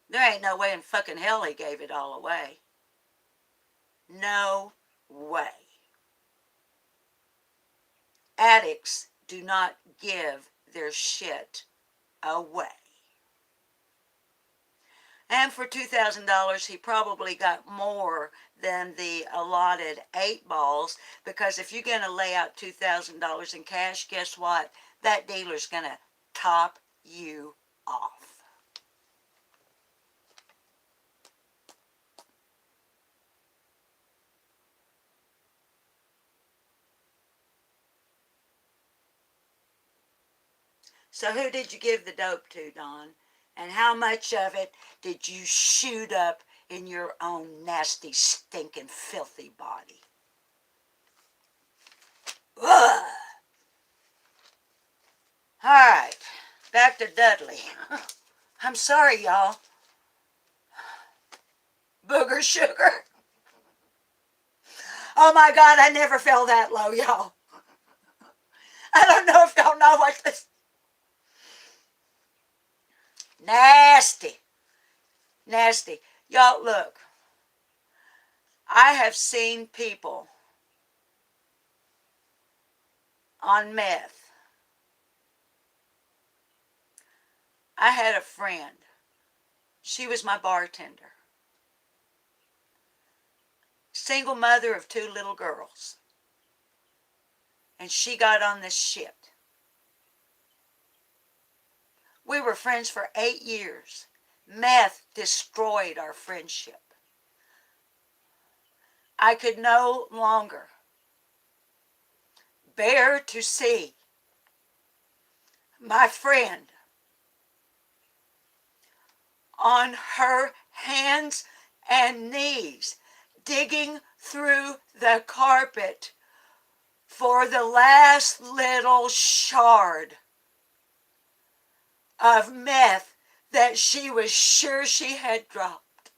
there ain't no way in fucking hell he gave it all away. No way. Addicts do not give their shit away. And for $2,000, he probably got more than the allotted 8 balls, because if you're going to lay out $2,000 in cash, guess what? That dealer's going to top you off. So who did you give the dope to, Don? And how much of it did you shoot up in your own nasty, stinking, filthy body? Ugh. All right, back to Dudley. I'm sorry, y'all. Booger sugar. Oh my God, I never fell that low, y'all. I don't know if y'all know what this... Nasty. Nasty. Y'all, look. I have seen people on meth. I had a friend. She was my bartender. Single mother of 2 little girls. And she got on this shit. We were friends for 8 years. Meth destroyed our friendship. I could no longer bear to see my friend on her hands and knees digging through the carpet for the last little shard of meth that she was sure she had dropped.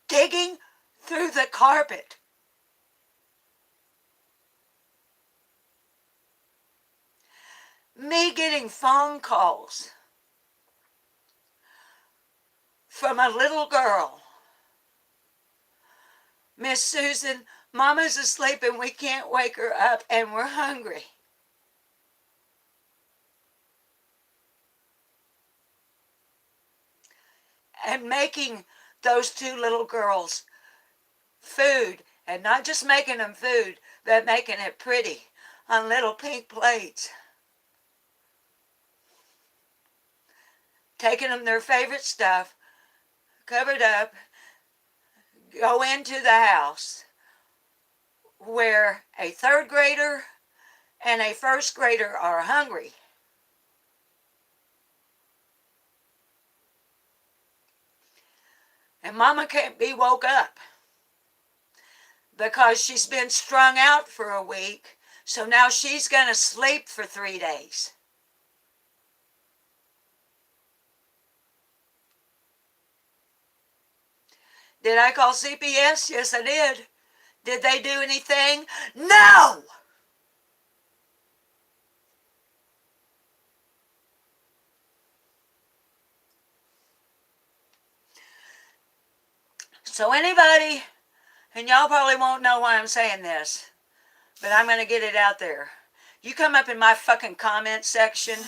Digging through the carpet. Me getting phone calls from a little girl. Miss Susan, Mama's asleep and we can't wake her up and we're hungry. And making those 2 little girls food, and not just making them food, but making it pretty on little pink plates. Taking them their favorite stuff, covered up, go into the house where a 3rd grader and a 1st grader are hungry. And Mama can't be woke up because she's been strung out for a week, so now she's going to sleep for 3 days. Did I call CPS? Yes, I did. Did they do anything? No! So anybody, and y'all probably won't know why I'm saying this, but I'm going to get it out there. You come up in my fucking comment section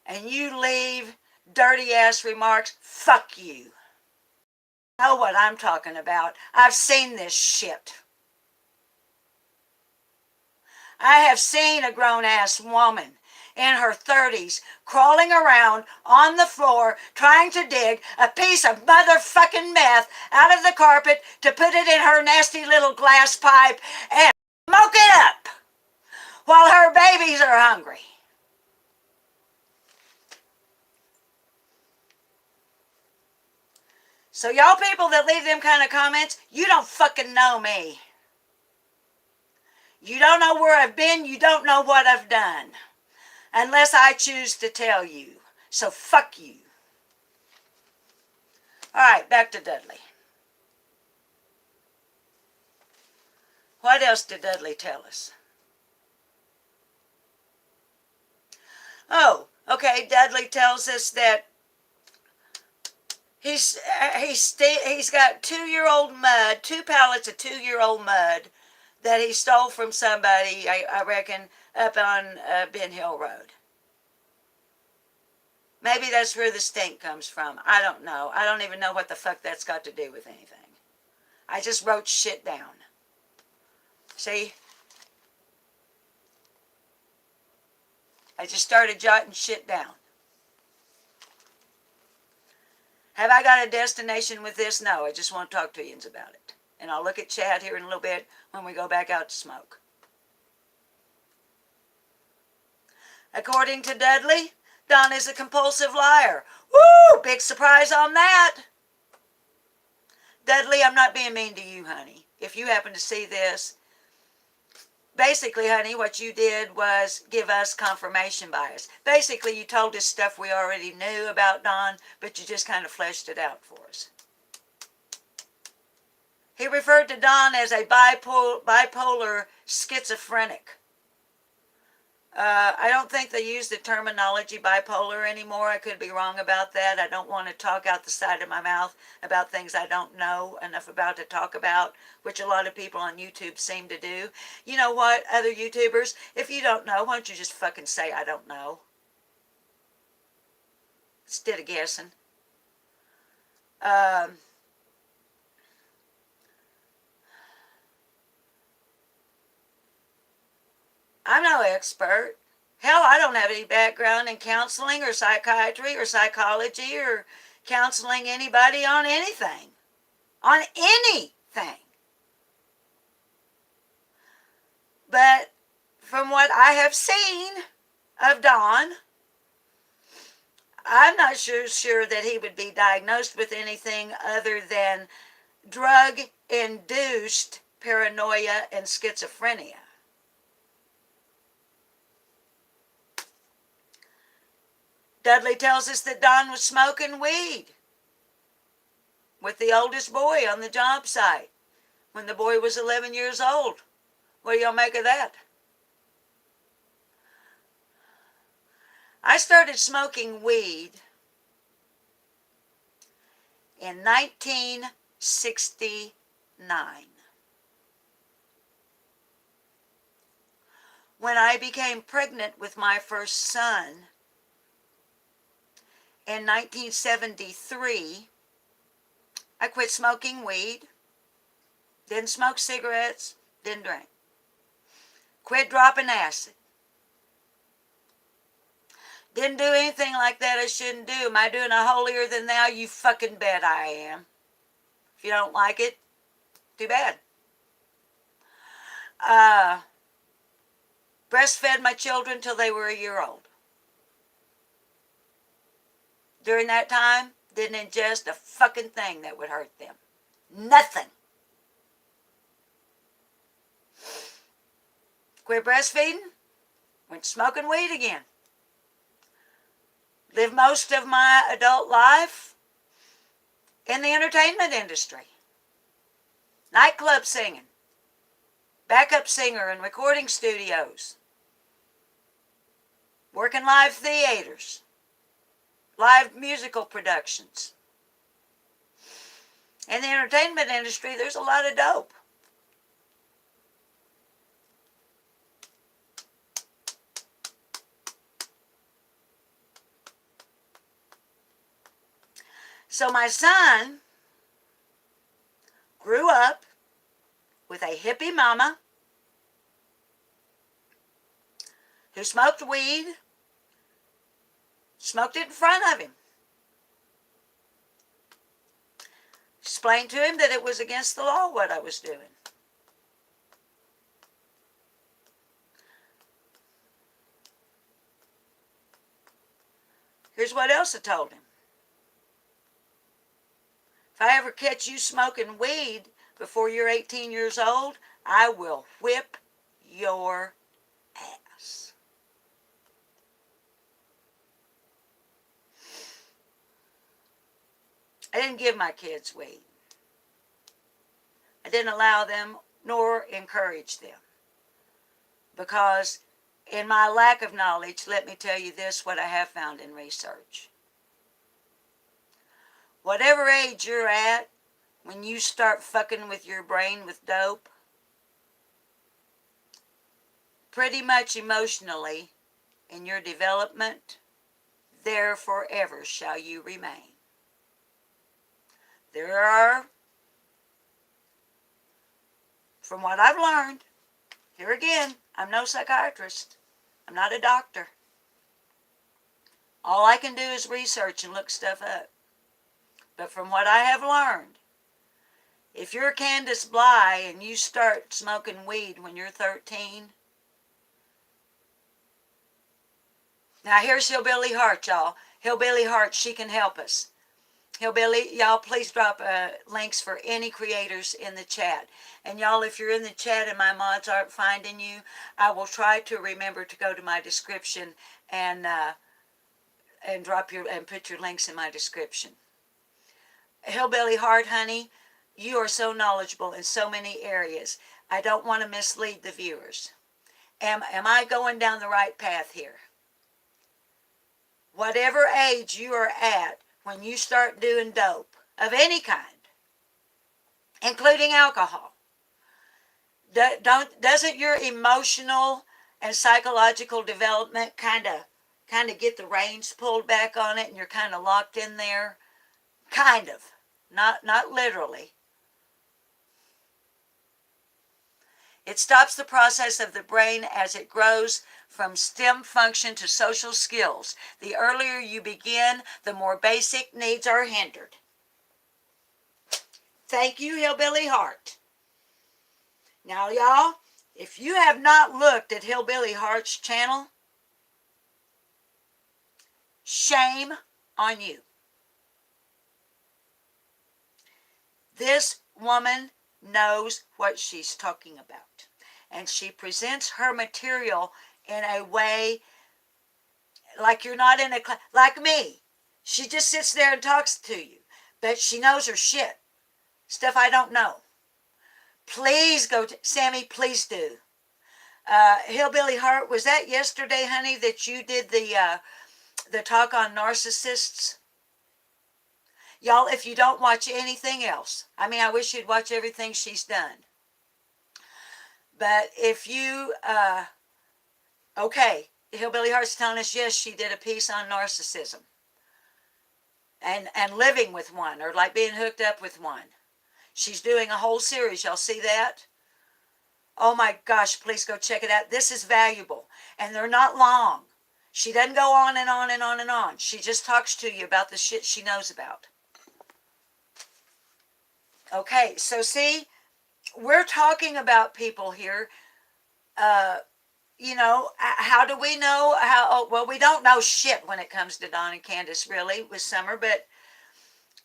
and you leave dirty ass remarks, fuck you. I know what I'm talking about. I've seen this shit. I have seen a grown-ass woman in her 30s crawling around on the floor trying to dig a piece of motherfucking meth out of the carpet to put it in her nasty little glass pipe and smoke it up while her babies are hungry. So y'all people that leave them kind of comments, you don't fucking know me. You don't know where I've been. You don't know what I've done. Unless I choose to tell you. So fuck you. All right, back to Dudley. What else did Dudley tell us? Oh, okay, Dudley tells us that he's got 2-year-old mud, 2 pallets of 2-year-old mud that he stole from somebody, I reckon, up on Ben Hill Road. Maybe that's where the stink comes from. I don't know. I don't even know what the fuck that's got to do with anything. I just wrote shit down. See? I just started jotting shit down. Have I got a destination with this? No, I just want to talk to you about it. And I'll look at Chad here in a little bit when we go back out to smoke. According to Dudley, Don is a compulsive liar. Woo! Big surprise on that. Dudley, I'm not being mean to you, honey. If you happen to see this, basically, honey, what you did was give us confirmation bias. Basically, you told us stuff we already knew about Don, but you just kind of fleshed it out for us. He referred to Don as a bipolar schizophrenic. I don't think they use the terminology bipolar anymore. I could be wrong about that. I don't want to talk out the side of my mouth about things I don't know enough about to talk about, which a lot of people on YouTube seem to do. You know what, other YouTubers, if you don't know, why don't you just fucking say I don't know? Instead of guessing. I'm no expert. Hell, I don't have any background in counseling or psychiatry or psychology or counseling anybody on anything. On anything. But from what I have seen of Don, I'm not sure that he would be diagnosed with anything other than drug-induced paranoia and schizophrenia. Dudley tells us that Don was smoking weed with the oldest boy on the job site when the boy was 11 years old. What do y'all make of that? I started smoking weed in 1969. When I became pregnant with my first son in 1973, I quit smoking weed, didn't smoke cigarettes, didn't drink. Quit dropping acid. Didn't do anything like that I shouldn't do. Am I doing a holier than thou? You fucking bet I am. If you don't like it, too bad. Breastfed my children till they were a year old. During that time, didn't ingest a fucking thing that would hurt them. Nothing. Quit breastfeeding, went smoking weed again. Lived most of my adult life in the entertainment industry. Nightclub singing. Backup singer in recording studios. Working live theaters. Live musical productions. In the entertainment industry, there's a lot of dope. So my son grew up with a hippie mama who smoked weed, smoked it in front of him. Explained to him that it was against the law what I was doing. Here's what else I told him. If I ever catch you smoking weed before you're 18 years old, I will whip your ass. I didn't give my kids weed. I didn't allow them nor encourage them. Because in my lack of knowledge, let me tell you this, what I have found in research. Whatever age you're at, when you start fucking with your brain with dope, pretty much emotionally, in your development, there forever shall you remain. There are, from what I've learned, here again, I'm no psychiatrist. I'm not a doctor. All I can do is research and look stuff up. But from what I have learned, if you're Candace Bly and you start smoking weed when you're 13, now here's Hillbilly Heart, y'all. Hillbilly Heart, she can help us. Hillbilly, y'all please drop links for any creators in the chat. And y'all, if you're in the chat and my mods aren't finding you, I will try to remember to go to my description and put your links in my description. Hillbilly Heart, honey, you are so knowledgeable in so many areas. I don't want to mislead the viewers. Am I going down the right path here? Whatever age you are at, when you start doing dope of any kind, including alcohol, doesn't your emotional and psychological development kind of get the reins pulled back on it, and you're kind of locked in there? Kind of, not literally. It stops the process of the brain as it grows from STEM function to social skills. The earlier you begin, the more basic needs are hindered. Thank you, Hillbilly Heart. Now, y'all, if you have not looked at Hillbilly Heart's channel, shame on you. This woman knows what she's talking about. And she presents her material in a way like you're not in a class. Like me. She just sits there and talks to you. But she knows her shit. Stuff I don't know. Please go to Sammy, please do. Hillbilly Heart, was that yesterday, honey, that you did the talk on narcissists? Y'all, if you don't watch anything else, I mean, I wish you'd watch everything she's done. But if you, okay, Hillbilly Heart's telling us, yes, she did a piece on narcissism. And living with one, or like being hooked up with one. She's doing a whole series. Y'all see that? Oh my gosh, please go check it out. This is valuable. And they're not long. She doesn't go on and on and on and on. She just talks to you about the shit she knows about. Okay, so see, we're talking about people here. You know, how do we know how? Oh, well, we don't know shit when it comes to Dawn and Candace, really, with Summer. But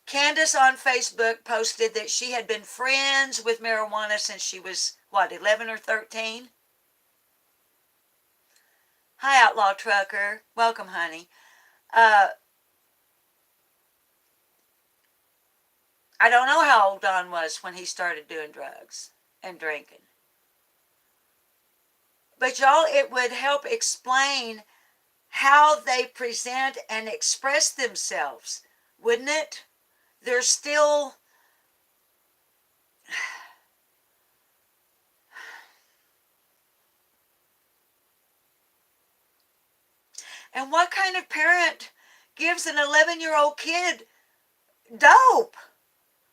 Candace on Facebook posted that she had been friends with marijuana since she was, what, 11 or 13? Hi, Outlaw Trucker. Welcome, honey. I don't know how old Don was when he started doing drugs and drinking. But y'all, it would help explain how they present and express themselves, wouldn't it? They're still... And what kind of parent gives an 11-year-old kid dope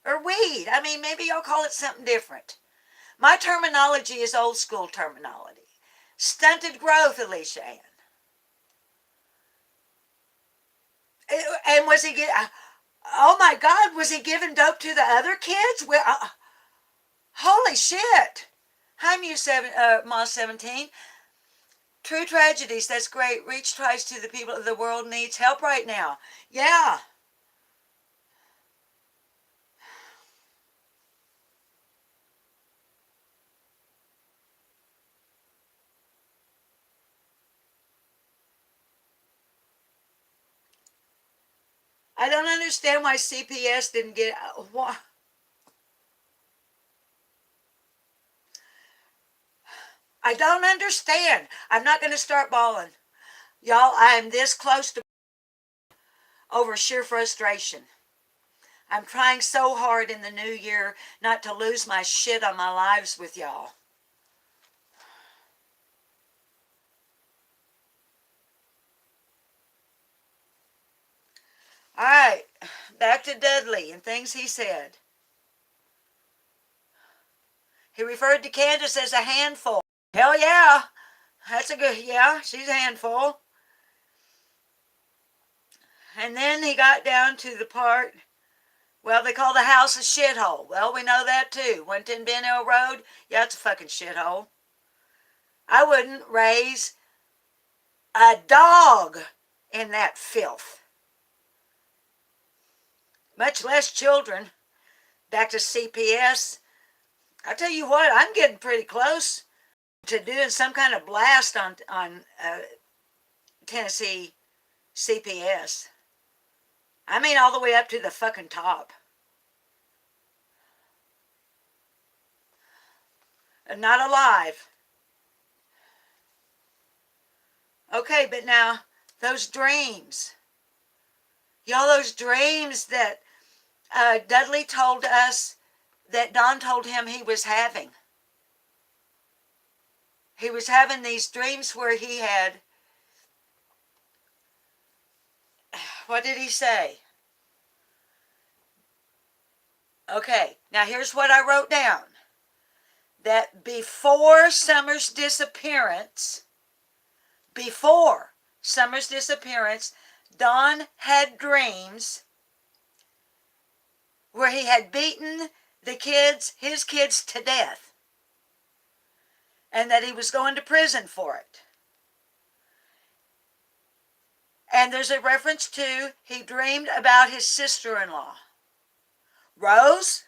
or weed. I mean, maybe y'all call it something different. My terminology is old school terminology. Stunted growth, Alicia Ann. And was he oh my God, was he giving dope to the other kids? Well, holy shit. Hi, Moss 17. True tragedies, that's great. Reach tries to the people of the world needs help right now. Yeah. I don't understand why CPS didn't get... Why? I don't understand. I'm not going to start bawling. Y'all, I am this close to over sheer frustration. I'm trying so hard in the new year not to lose my shit on my lives with y'all. All right, back to Dudley and things he said. He referred to Candace as a handful. Hell yeah, that's a good, yeah, she's a handful. And then he got down to the part, well, they call the house a shithole. Well, we know that too. 110 Ben Hill Road, yeah, it's a fucking shithole. I wouldn't raise a dog in that filth, much less children. Back to CPS. I tell you what, I'm getting pretty close to doing some kind of blast on Tennessee CPS. I mean all the way up to the fucking top. Not alive. Okay, but now, those dreams. Y'all, those dreams that Dudley told us that Don told him he was having. He was having these dreams where he had, what did he say? Okay, now here's what I wrote down. That before Summer's disappearance, Don had dreams where he had beaten his kids to death, and that he was going to prison for it. And there's a reference to, he dreamed about his sister-in-law. Rose?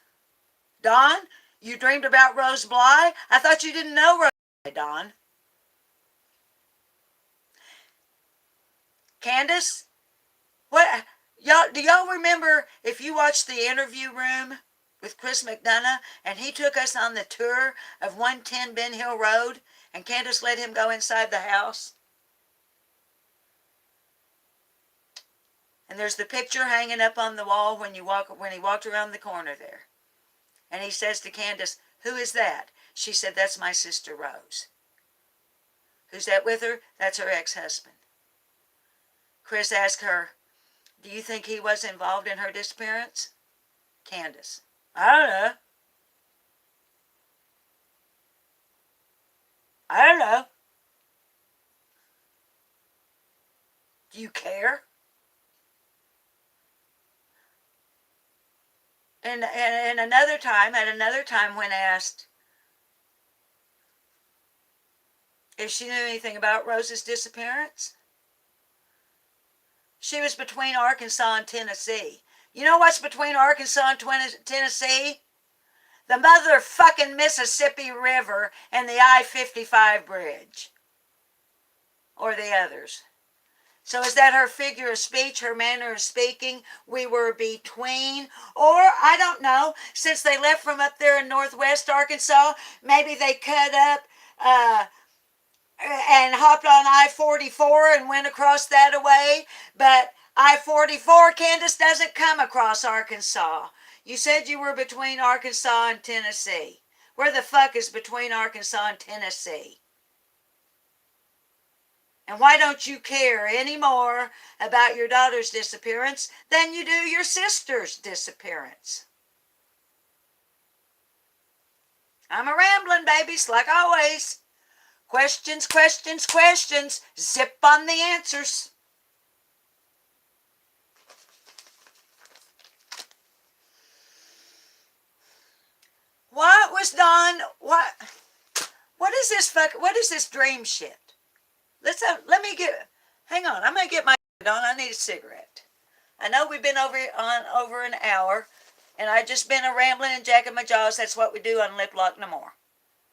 Don? You dreamed about Rose Bly? I thought you didn't know Rose Bly, Don. Candace? What? Y'all, do y'all remember if you watched the interview room with Chris McDonough and he took us on the tour of 110 Ben Hill Road and Candace let him go inside the house? And there's the picture hanging up on the wall when he walked around the corner there. And he says to Candace, "Who is that?" She said, "That's my sister Rose." Who's that with her? That's her ex-husband. Chris asked her, "Do you think he was involved in her disappearance?" Candace, "I don't know. I don't know. Do you care?" And at another time when asked if she knew anything about Rose's disappearance, she was between Arkansas and Tennessee. You know what's between Arkansas and Tennessee? The motherfucking Mississippi River and the I-55 bridge. Or the others. So is that her figure of speech, her manner of speaking? We were between, or I don't know, since they left from up there in northwest Arkansas, maybe they cut up and hopped on I-44 and went across that way. But I-44, Candace, doesn't come across Arkansas. You said you were between Arkansas and Tennessee. Where the fuck is between Arkansas and Tennessee? And why don't you care any more about your daughter's disappearance than you do your sister's disappearance? I'm a rambling, babies, like always. Questions, questions, questions. Zip on the answers. What was done? What is this what is this dream shit? Let me get, hang on, I'm going to get my on. I need a cigarette. I know we've been over an hour, and I just been a rambling and jacking my jaws. That's what we do on Lip Lock No More.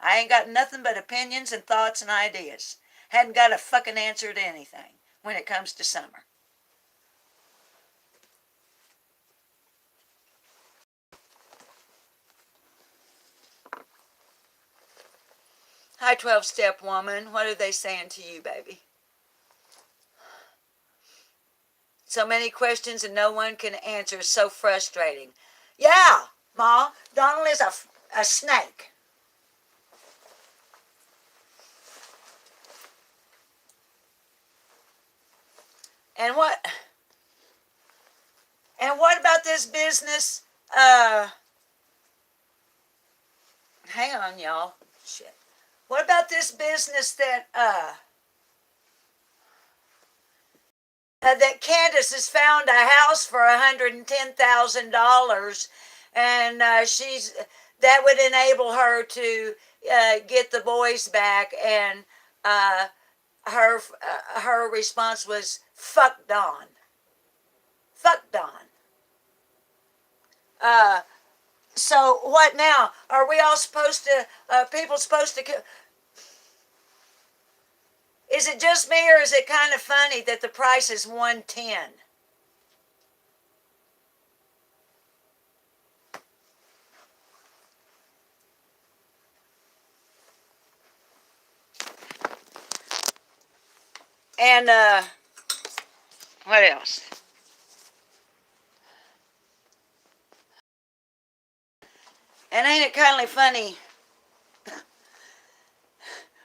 I ain't got nothing but opinions and thoughts and ideas. Hadn't got a fucking answer to anything when it comes to summer. Hi, 12-step woman. What are they saying to you, baby? So many questions and no one can answer. It's so frustrating. Yeah, Ma, Donald is a snake. And what about this business? Hang on, y'all. Shit. What about this business that that Candace has found a house for $110,000, and that would enable her to get the boys back, and her response was "fuck Don." Fuck Don. So what now? Are we all supposed to? People supposed to? Is it just me, or is it kind of funny that the price is $110? And what else? And ain't it kind of funny?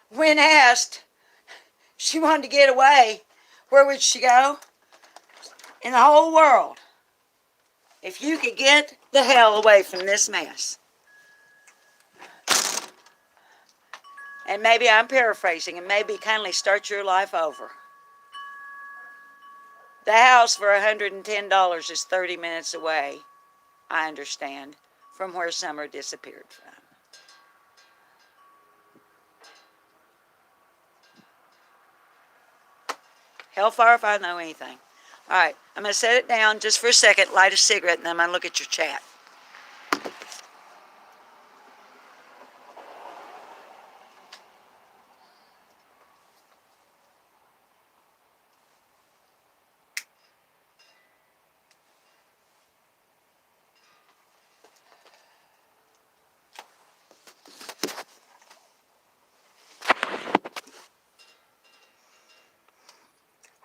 When asked, she wanted to get away. Where would she go? In the whole world. If you could get the hell away from this mess. And maybe I'm paraphrasing, and maybe kindly start your life over. The house for $110 is 30 minutes away, I understand, from where Summer disappeared from. Hellfire if I know anything. All right, I'm going to set it down just for a second, light a cigarette, and then I'm going to look at your chat.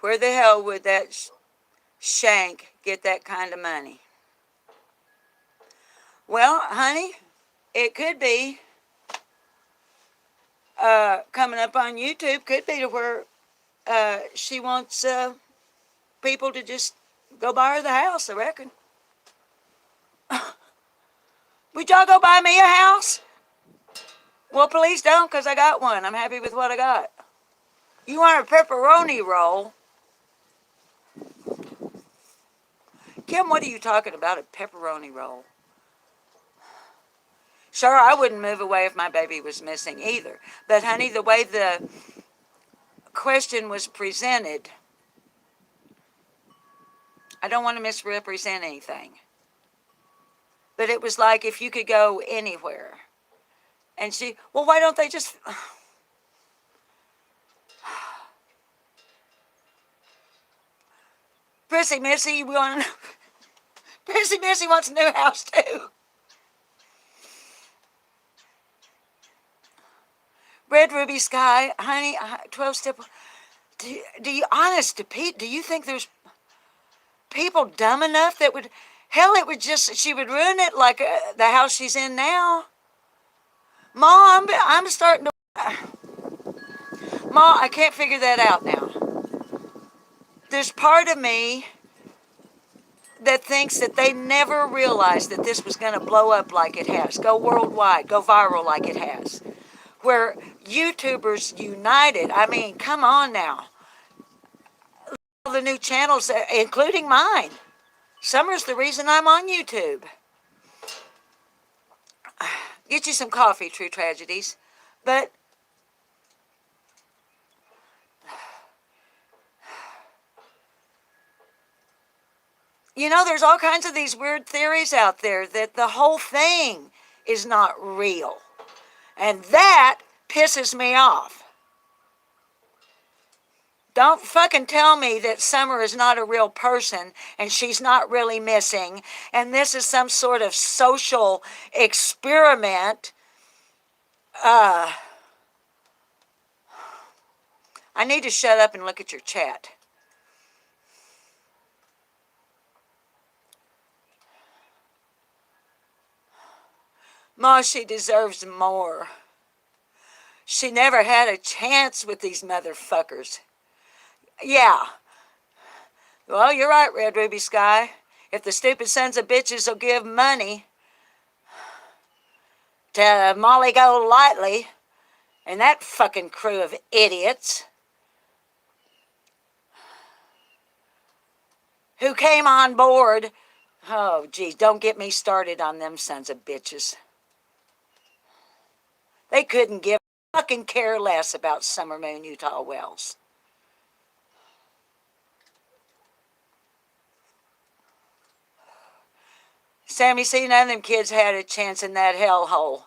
Where the hell would that shank get that kind of money? Well, honey, it could be coming up on YouTube. Could be to where she wants people to just go buy her the house, I reckon. Would y'all go buy me a house? Well, please don't, because I got one. I'm happy with what I got. You want a pepperoni roll? Kim, what are you talking about, a pepperoni roll? Sure, I wouldn't move away if my baby was missing either. But, honey, the way the question was presented, I don't want to misrepresent anything. But it was like if you could go anywhere. And she, well, why don't they just... Prissy Missy, Prissy Missy wants a new house too. Red Ruby Sky, honey, 12-step. Do you, honest to Pete, do you think there's people dumb enough that would, hell, it would just, she would ruin it like the house she's in now? Mom, I'm starting to, Ma, I can't figure that out now. There's part of me that thinks that they never realized that this was going to blow up like it has, go worldwide, go viral like it has. Where YouTubers united, I mean, come on now. All the new channels, including mine. Summer's the reason I'm on YouTube. Get you some coffee, True Tragedies. But you know, there's all kinds of these weird theories out there that the whole thing is not real. And that pisses me off. Don't fucking tell me that Summer is not a real person and she's not really missing and this is some sort of social experiment. I need to shut up and look at your chat. Ma, she deserves more. She never had a chance with these motherfuckers. Yeah. Well, you're right, Red Ruby Sky. If the stupid sons of bitches will give money to Molly Golightly and that fucking crew of idiots who came on board. Oh, geez, don't get me started on them sons of bitches. They couldn't give a fucking care less about Summer Moon Utah Wells. Sammy, see, none of them kids had a chance in that hellhole.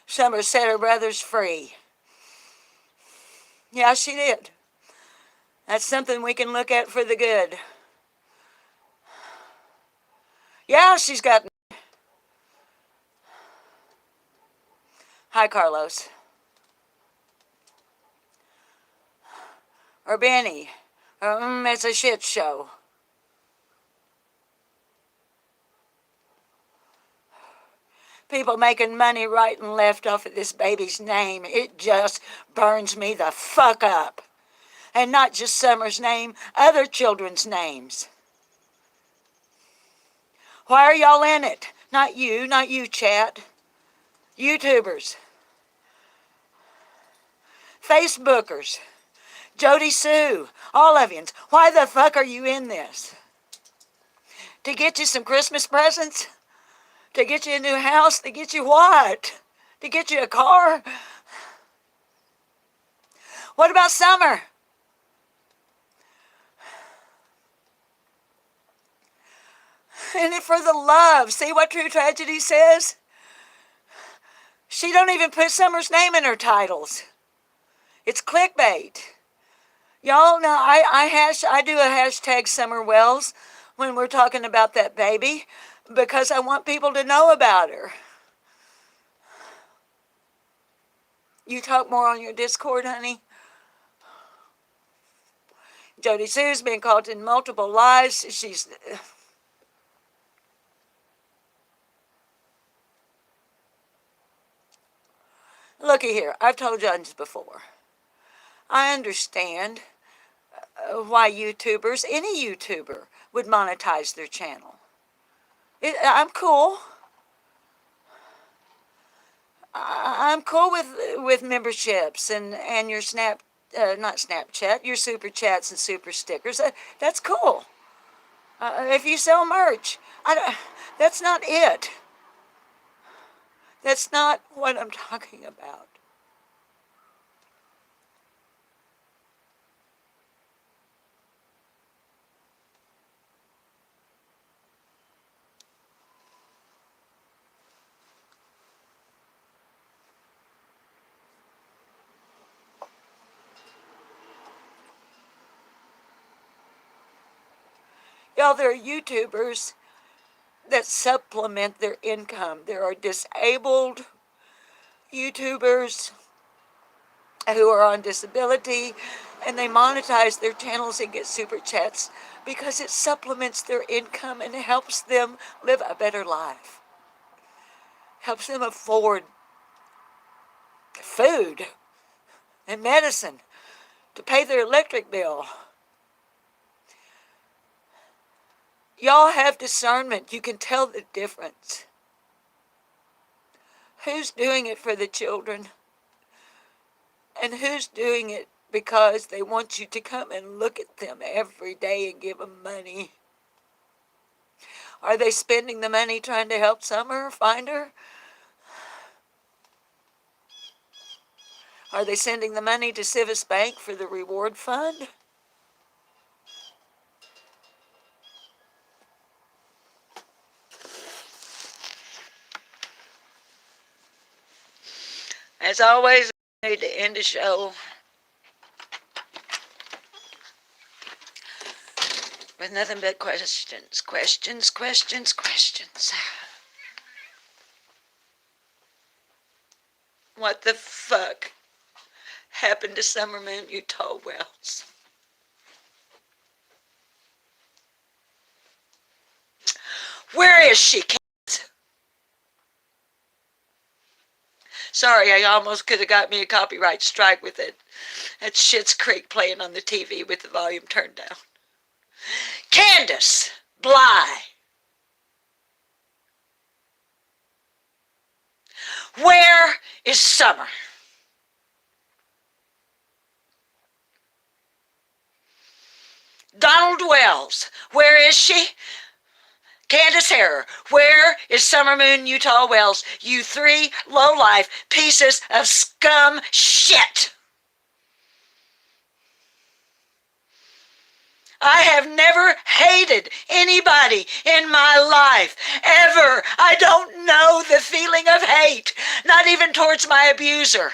Summer set her brothers free. Yeah, she did. That's something we can look at for the good. Yeah, she's got... Hi, Carlos. Or Benny. It's a shit show. People making money right and left off of this baby's name. It just burns me the fuck up. And not just Summer's name, other children's names. Why are y'all in it? Not you, chat. YouTubers. Facebookers. Jody Sue. All of you. Why the fuck are you in this? To get you some Christmas presents? To get you a new house? To get you what? To get you a car? What about Summer? And it for the love. See what True Tragedy says? She don't even put Summer's name in her titles. It's clickbait. Y'all know I do a hashtag Summer Wells when we're talking about that baby because I want people to know about her. You talk more on your Discord, honey? Jody Sue's been caught in multiple lies. She's... Looky here, I've told you this before. I understand why YouTubers, any YouTuber, would monetize their channel. I'm cool. I'm cool with memberships and your not Snapchat, your super chats and super stickers. That's cool. If you sell merch, that's not it. That's not what I'm talking about. Y'all, there are YouTubers that supplement their income. There are disabled YouTubers who are on disability, and they monetize their channels and get super chats because it supplements their income and helps them live a better life. Helps them afford food and medicine to pay their electric bill. Y'all have discernment. You can tell the difference. Who's doing it for the children? And who's doing it because they want you to come and look at them every day and give them money? Are they spending the money trying to help Summer find her? Are they sending the money to Civis Bank for the reward fund? As always, I need to end the show with nothing but questions, questions, questions, questions. What the fuck happened to Summer Moon Utah Wells? Where is she, Kat? Sorry, I almost could have got me a copyright strike with it. That's Schitt's Creek playing on the TV with the volume turned down. Candace Bly. Where is Summer? Donald Wells. Where is she? Candace Harrer. Where is Summer Moon Utah Wells? You three low-life pieces of scum shit. I have never hated anybody in my life, ever. I don't know the feeling of hate, not even towards my abuser.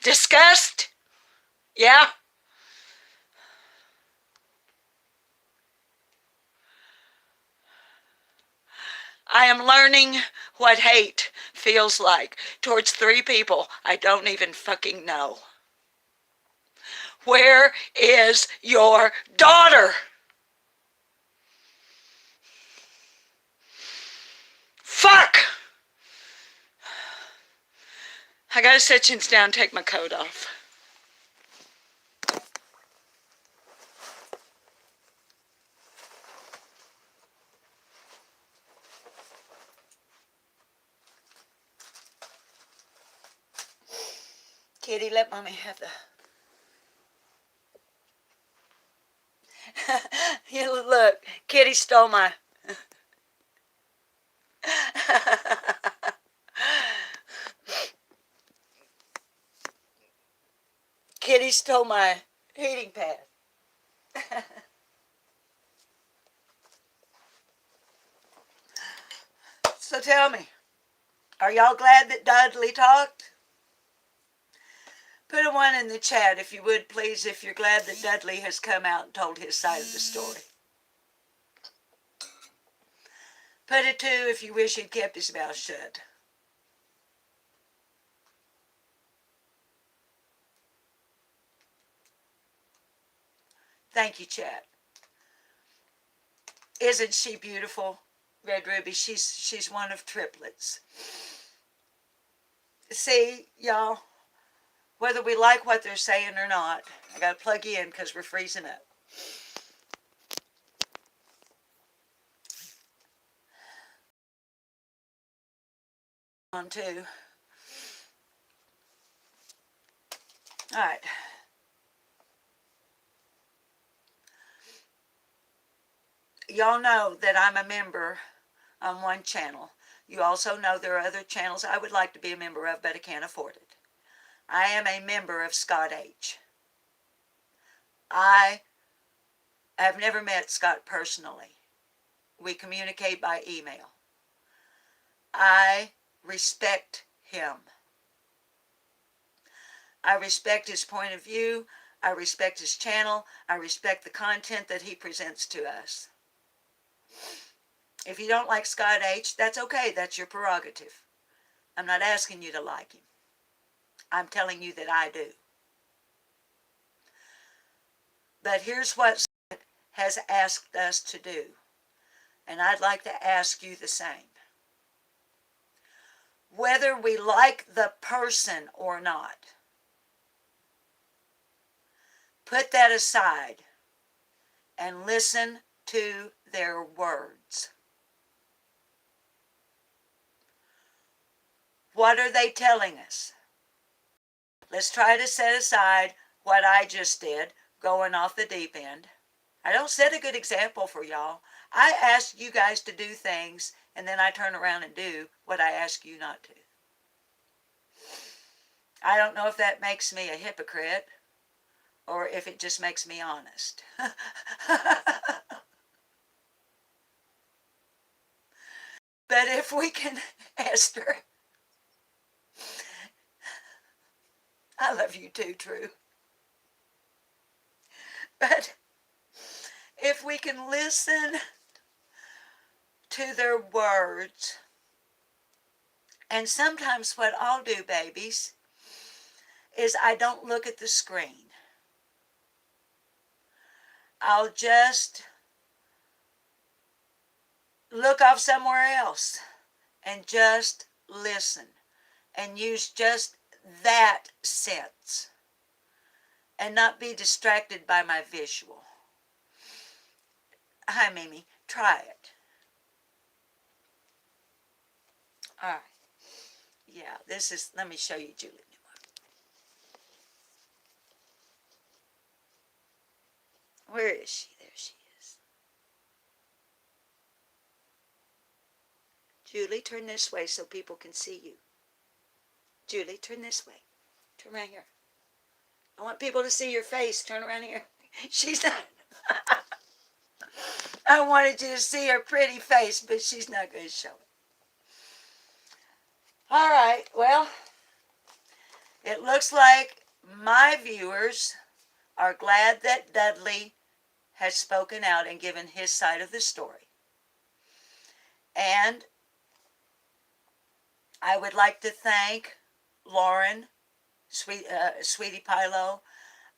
Disgust? Yeah. I am learning what hate feels like towards three people I don't even fucking know. Where is your daughter? Fuck! I gotta sit chins down, take my coat off. Kitty, let mommy have the... You look, Kitty stole my... Kitty stole my heating pad. So tell me, are y'all glad that Dudley talked? Put a 1 in the chat if you would, please, if you're glad that Dudley has come out and told his side of the story. Put a 2 if you wish he'd kept his mouth shut. Thank you, chat. Isn't she beautiful, Red Ruby? She's one of triplets. See, y'all, whether we like what they're saying or not, I got to plug you in because we're freezing up. On too. All right. Y'all know that I'm a member on one channel. You also know there are other channels I would like to be a member of, but I can't afford it. I am a member of Scott H. I have never met Scott personally. We communicate by email. I respect him. I respect his point of view. I respect his channel. I respect the content that he presents to us. If you don't like Scott H., that's okay. That's your prerogative. I'm not asking you to like him. I'm telling you that I do. But here's what Scott has asked us to do. And I'd like to ask you the same. Whether we like the person or not, Put that aside and listen to their words. What are they telling us? Let's try to set aside what I just did, going off the deep end. I don't set a good example for y'all. I ask you guys to do things, and then I turn around and do what I ask you not to. I don't know if that makes me a hypocrite or if it just makes me honest. But if we can, Esther, I love you too, True. But if we can listen to their words, and sometimes what I'll do, babies, is I don't look at the screen. I'll just look off somewhere else and just listen and use just that sense and not be distracted by my visual. Hi, Mimi. Try it. All right. Yeah, this is, let me show you Julie. Where is she? There she is. Julie, turn this way so people can see you. Julie, turn this way. Turn around here. I want people to see your face. Turn around here. She's not. I wanted you to see her pretty face, but she's not going to show it. All right. Well, it looks like my viewers are glad that Dudley has spoken out and given his side of the story. And I would like to thank Lauren, Sweetie Pilo.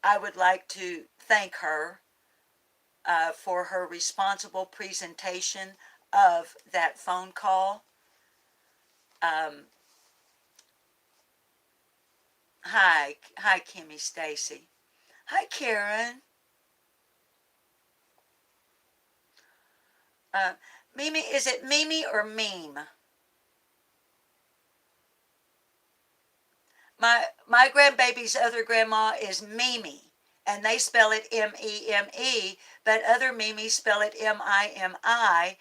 I would like to thank her for her responsible presentation of that phone call. Hi, Kimmy Stacy. Hi, Karen. Mimi, is it Mimi or Meme? My grandbaby's other grandma is Mimi, and they spell it M-E-M-E, but other Mimi spell it M-I-M-I,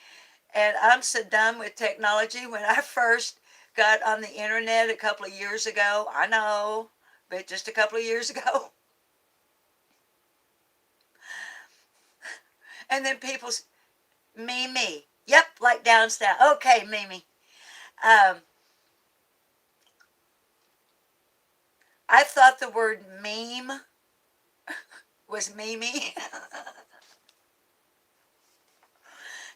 and I'm so done with technology. When I first got on the internet a couple of years ago, I know, but just a couple of years ago, and then people, Mimi, yep, like down south, okay, Mimi. I thought the word meme was Mimi.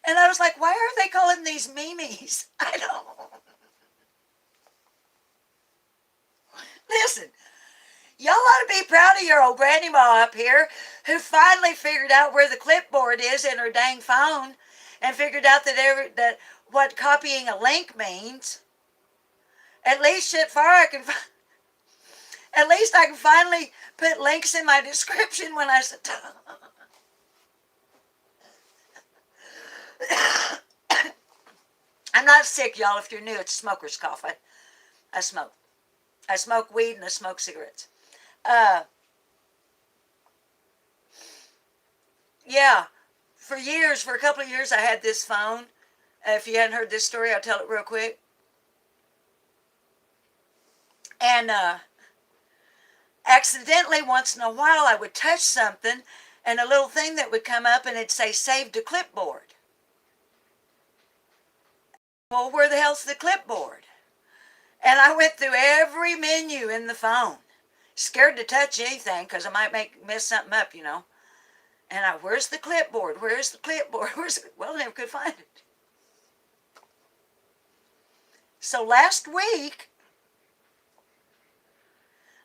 And I was like, why are they calling these memes? I don't. Listen, y'all ought to be proud of your old grandma up here who finally figured out where the clipboard is in her dang phone and figured out that what copying a link means. At least at least I can finally put links in my description when I said. I'm not sick, y'all. If you're new, it's smoker's cough. I smoke. I smoke weed and I smoke cigarettes. Yeah, for a couple of years, I had this phone. If you hadn't heard this story, I'll tell it real quick. And accidentally, once in a while, I would touch something, and a little thing that would come up, and it'd say, "Save to clipboard." Well, where the hell's the clipboard? And I went through every menu in the phone, scared to touch anything because I might mess something up, you know. And where's the clipboard? Where's the clipboard? Well, I never could find it. So last week,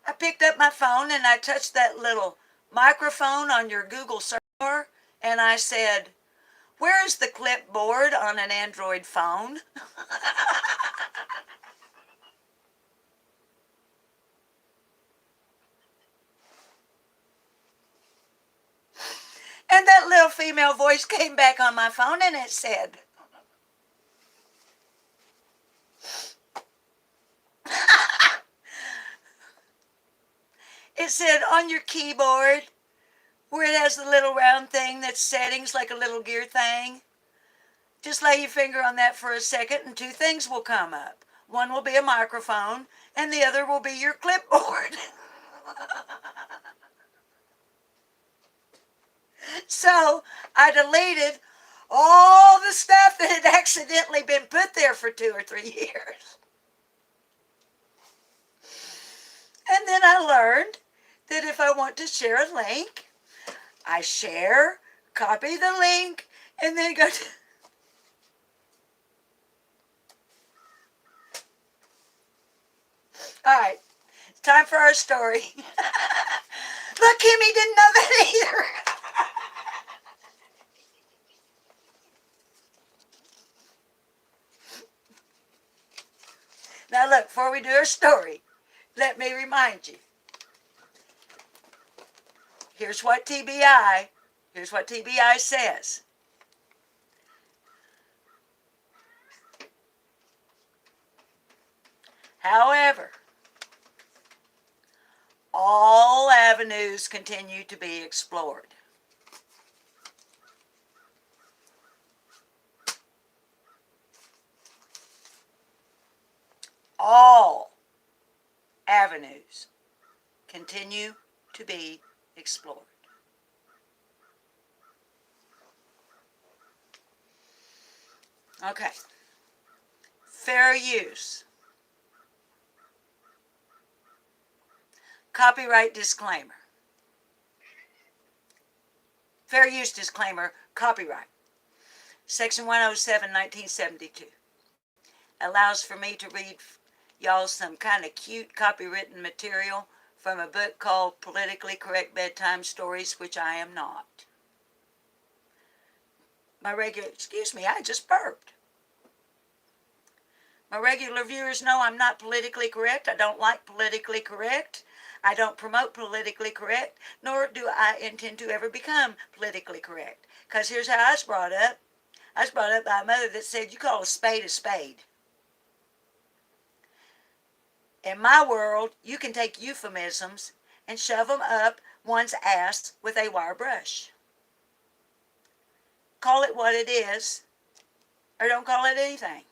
I picked up my phone and I touched that little microphone on your Google search bar, and I said, "Where is the clipboard on an Android phone?" female voice came back on my phone and it said, on your keyboard, where it has the little round thing that's settings like a little gear thing, just lay your finger on that for a second and two things will come up. One will be a microphone and the other will be your clipboard. So I deleted all the stuff that had accidentally been put there for 2 or 3 years. And then I learned that if I want to share a link, I share, copy the link, and then go to... All right, it's time for our story. Look, Kimmy didn't know that either. Now look, before we do our story, let me remind you. Here's what TBI says. However, all avenues continue to be explored. All avenues continue to be explored. Okay. Fair use. Copyright disclaimer. Fair use disclaimer, copyright. Section 107, 1972. Allows for me to read y'all some kind of cute copywritten material from a book called Politically Correct Bedtime Stories, which I am not. Excuse me, I just burped. My regular viewers know I'm not politically correct. I don't like politically correct. I don't promote politically correct, nor do I intend to ever become politically correct. Because here's how I was brought up. I was brought up by a mother that said, you call a spade a spade. In my world, you can take euphemisms and shove them up one's ass with a wire brush. Call it what it is, or don't call it anything.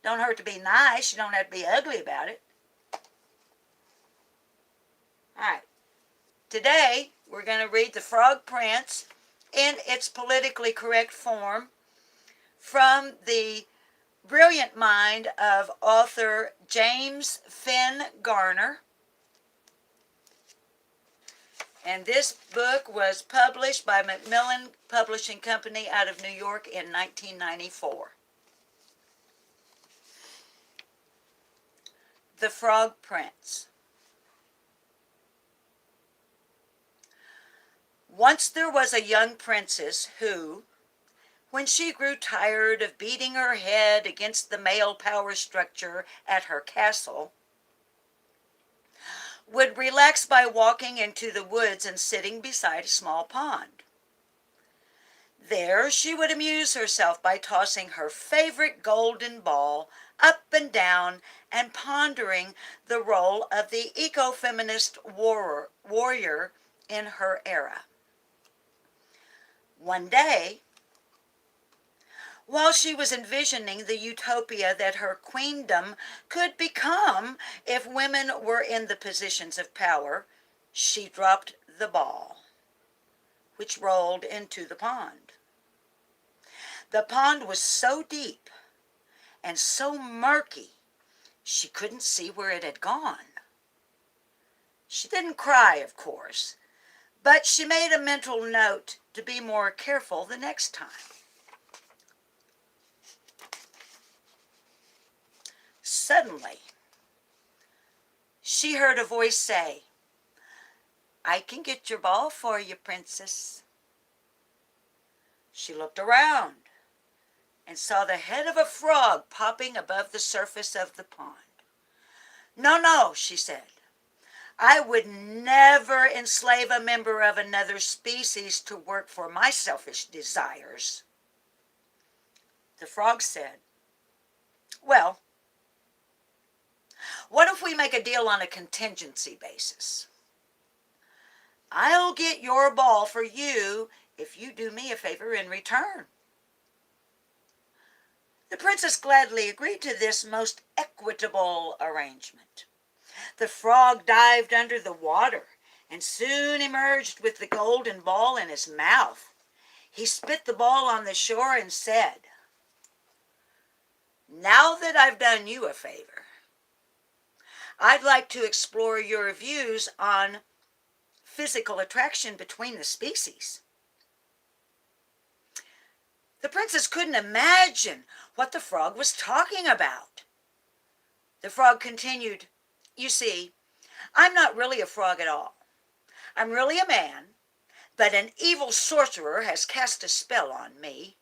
Don't hurt to be nice. You don't have to be ugly about it. All right. Today, we're going to read The Frog Prince in its politically correct form from the brilliant mind of author James Finn Garner. And this book was published by Macmillan Publishing Company out of New York in 1994. The Frog Prince. Once there was a young princess who, when she grew tired of beating her head against the male power structure at her castle, would relax by walking into the woods and sitting beside a small pond. There she would amuse herself by tossing her favorite golden ball up and down and pondering the role of the eco-feminist warrior in her era. One day, while she was envisioning the utopia that her queendom could become if women were in the positions of power, she dropped the ball, which rolled into the pond. The pond was so deep and so murky, she couldn't see where it had gone. She didn't cry, of course, but she made a mental note to be more careful the next time. Suddenly, she heard a voice say, "I can get your ball for you, princess." She looked around and saw the head of a frog popping above the surface of the pond. "No, no," she said. I would never enslave a member of another species to work for my selfish desires. The frog said, well, what if we make a deal on a contingency basis? I'll get your ball for you if you do me a favor in return. The princess gladly agreed to this most equitable arrangement. The frog dived under the water and soon emerged with the golden ball in his mouth. He spit the ball on the shore and said, now that I've done you a favor, I'd like to explore your views on physical attraction between the species. The princess couldn't imagine what the frog was talking about. The frog continued, you see, I'm not really a frog at all. I'm really a man, but an evil sorcerer has cast a spell on me.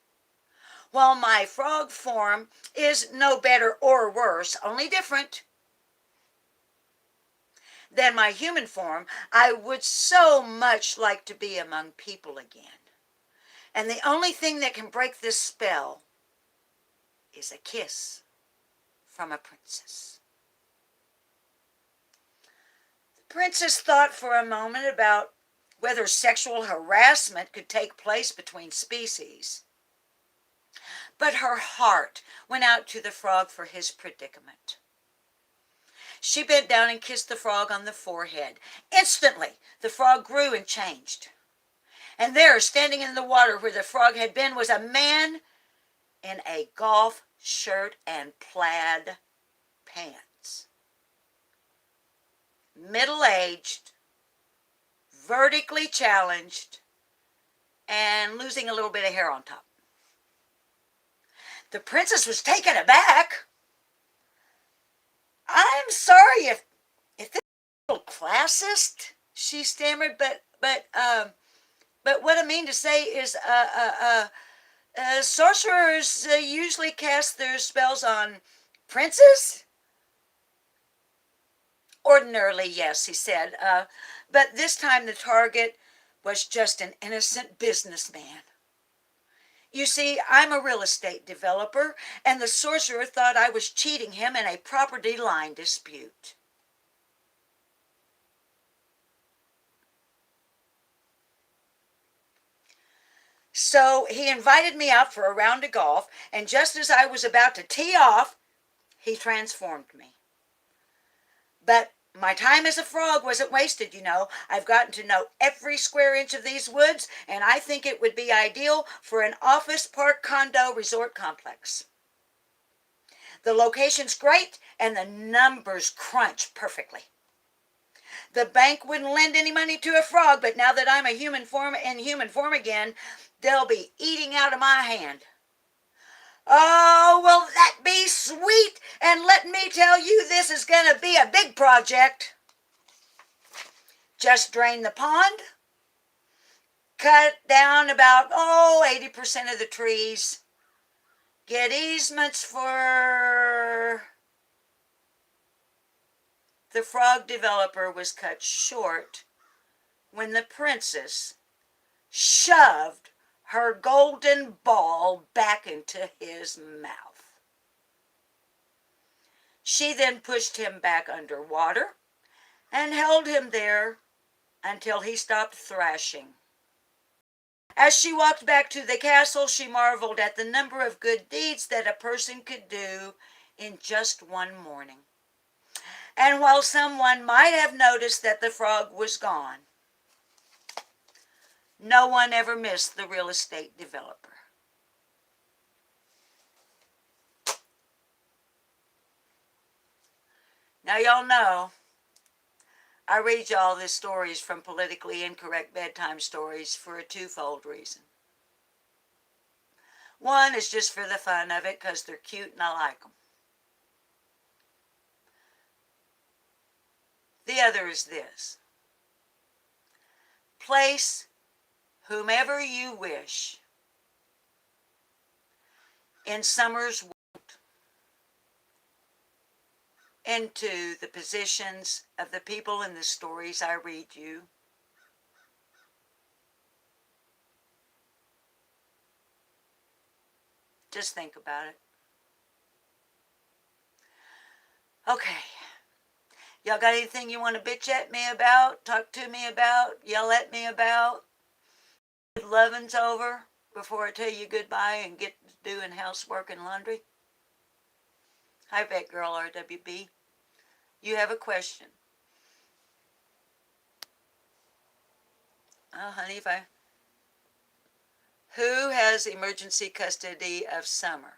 While my frog form is no better or worse, only different than my human form, I would so much like to be among people again. And the only thing that can break this spell is a kiss from a princess. The princess thought for a moment about whether sexual harassment could take place between species. But her heart went out to the frog for his predicament. She bent down and kissed the frog on the forehead. Instantly, the frog grew and changed. And there, standing in the water where the frog had been, was a man in a golf shirt and plaid pants. Middle-aged, vertically challenged, and losing a little bit of hair on top. The princess was taken aback. I'm sorry if this is a little classist, she stammered, but what I mean to say is, sorcerers usually cast their spells on princes? Ordinarily, yes, he said, but this time the target was just an innocent businessman. You see, I'm a real estate developer, and the sorcerer thought I was cheating him in a property line dispute. So he invited me out for a round of golf, and just as I was about to tee off, he transformed me. But my time as a frog wasn't wasted, you know. I've gotten to know every square inch of these woods, and I think it would be ideal for an office park condo resort complex. The location's great, and the numbers crunch perfectly. The bank wouldn't lend any money to a frog, but now that I'm in human form again, they'll be eating out of my hand. Oh, will that be sweet? And let me tell you, this is going to be a big project. Just drain the pond, cut down about, 80% of the trees, get easements for... The frog developer was cut short when the princess shoved her golden ball back into his mouth. She then pushed him back underwater and held him there until he stopped thrashing. As she walked back to the castle, she marveled at the number of good deeds that a person could do in just one morning. And while someone might have noticed that the frog was gone, no one ever missed the real estate developer. Now y'all know, I read y'all these stories from politically incorrect bedtime stories for a twofold reason. One is just for the fun of it because they're cute and I like them. The other is this. Place whomever you wish in summer's world, into the positions of the people in the stories I read you? Just think about it. Okay. Y'all got anything you want to bitch at me about, talk to me about, yell at me about? Lovin's over before I tell you goodbye and get to doing housework and laundry. Hi, Vet Girl RWB. You have a question. Oh, honey, if I... Who has emergency custody of Summer?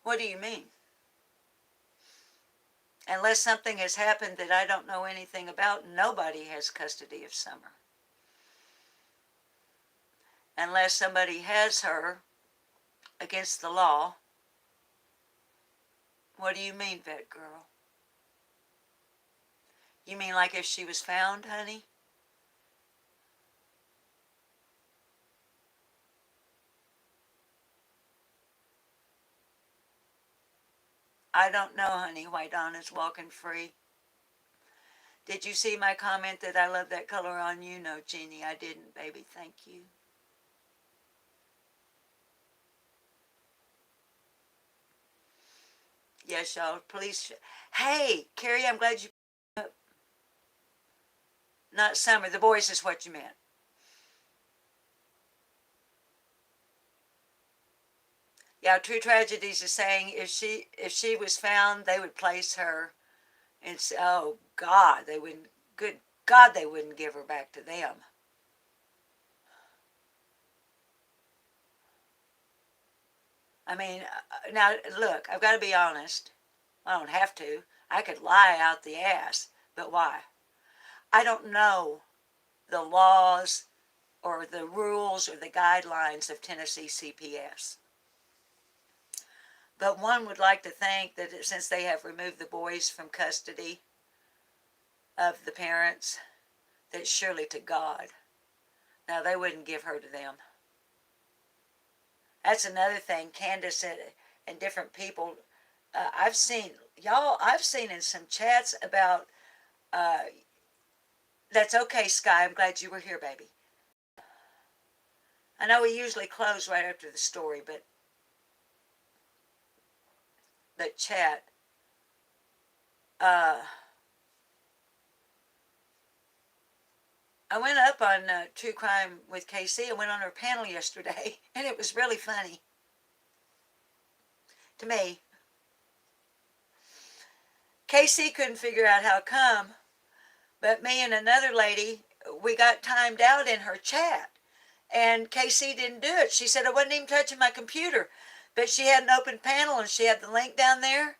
What do you mean? Unless something has happened that I don't know anything about, nobody has custody of Summer. Unless somebody has her against the law. What do you mean, Vet Girl? You mean like if she was found, honey? I don't know, honey. White Donna's walking free. Did you see my comment that I love that color on you? No, Jeannie, I didn't, baby. Thank you. Yes, y'all. Please. Hey, Carrie, I'm glad you... Not Summer. The boys is what you meant. Yeah, True Tragedies is saying if she was found, they would place her. And oh God, they wouldn't. Good God, they wouldn't give her back to them. I mean, now look, I've got to be honest. I don't have to. I could lie out the ass, but why? I don't know the laws or the rules or the guidelines of Tennessee CPS. But one would like to think that since they have removed the boys from custody of the parents, that surely to God, now they wouldn't give her to them. That's another thing. Candace and different people, I've seen in some chats about, that's okay, Sky, I'm glad you were here, baby. I know we usually close right after the story, but chat, I went up on True Crime with KC. I went on her panel yesterday, and it was really funny to me. KC couldn't figure out how come, but me and another lady, we got timed out in her chat, and KC didn't do it. She said, I wasn't even touching my computer, but she had an open panel, and she had the link down there.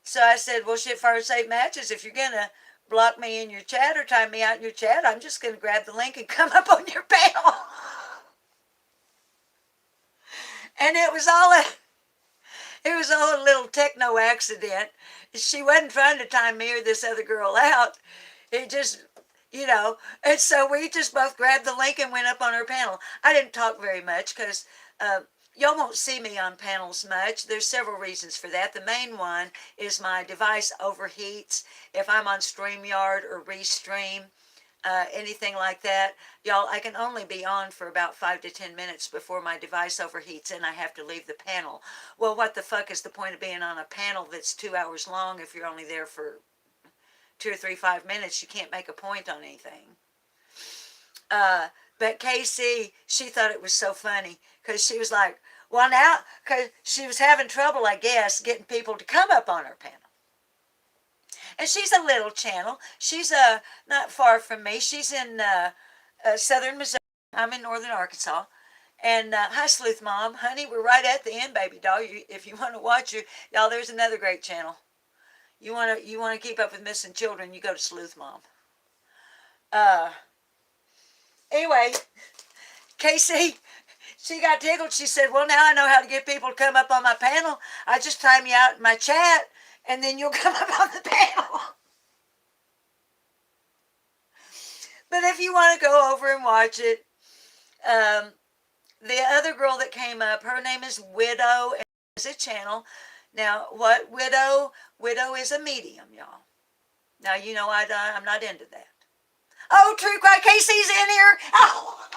So I said, well, shit, fire safe matches. If you're going to block me in your chat or time me out in your chat, I'm just going to grab the link and come up on your panel. And it was all a little techno accident. She wasn't trying to time me or this other girl out. It just, and so we just both grabbed the link and went up on her panel. I didn't talk very much because y'all won't see me on panels much. There's several reasons for that. The main one is my device overheats. If I'm on StreamYard or Restream, anything like that, y'all, I can only be on for about 5 to 10 minutes before my device overheats and I have to leave the panel. Well, what the fuck is the point of being on a panel that's 2 hours long if you're only there for 2 or 3, 5 minutes? You can't make a point on anything. But KC, she thought it was so funny because she was like, well, now, because she was having trouble, I guess, getting people to come up on her panel. And she's a little channel. She's not far from me. She's in southern Missouri. I'm in northern Arkansas. And hi, Sleuth Mom. Honey, we're right at the end, baby doll. If you want to watch her, y'all, there's another great channel. You want to keep up with missing children, you go to Sleuth Mom. Anyway, Casey, she got tickled. She said, well, now I know how to get people to come up on my panel. I just time you out in my chat, and then you'll come up on the panel. But if you want to go over and watch it, The other girl that came up, her name is Widow, and it's a channel. Now, what Widow? Widow is a medium, y'all. Now, you know I'm not into that. Oh, True Crime, Casey's in here. Oh.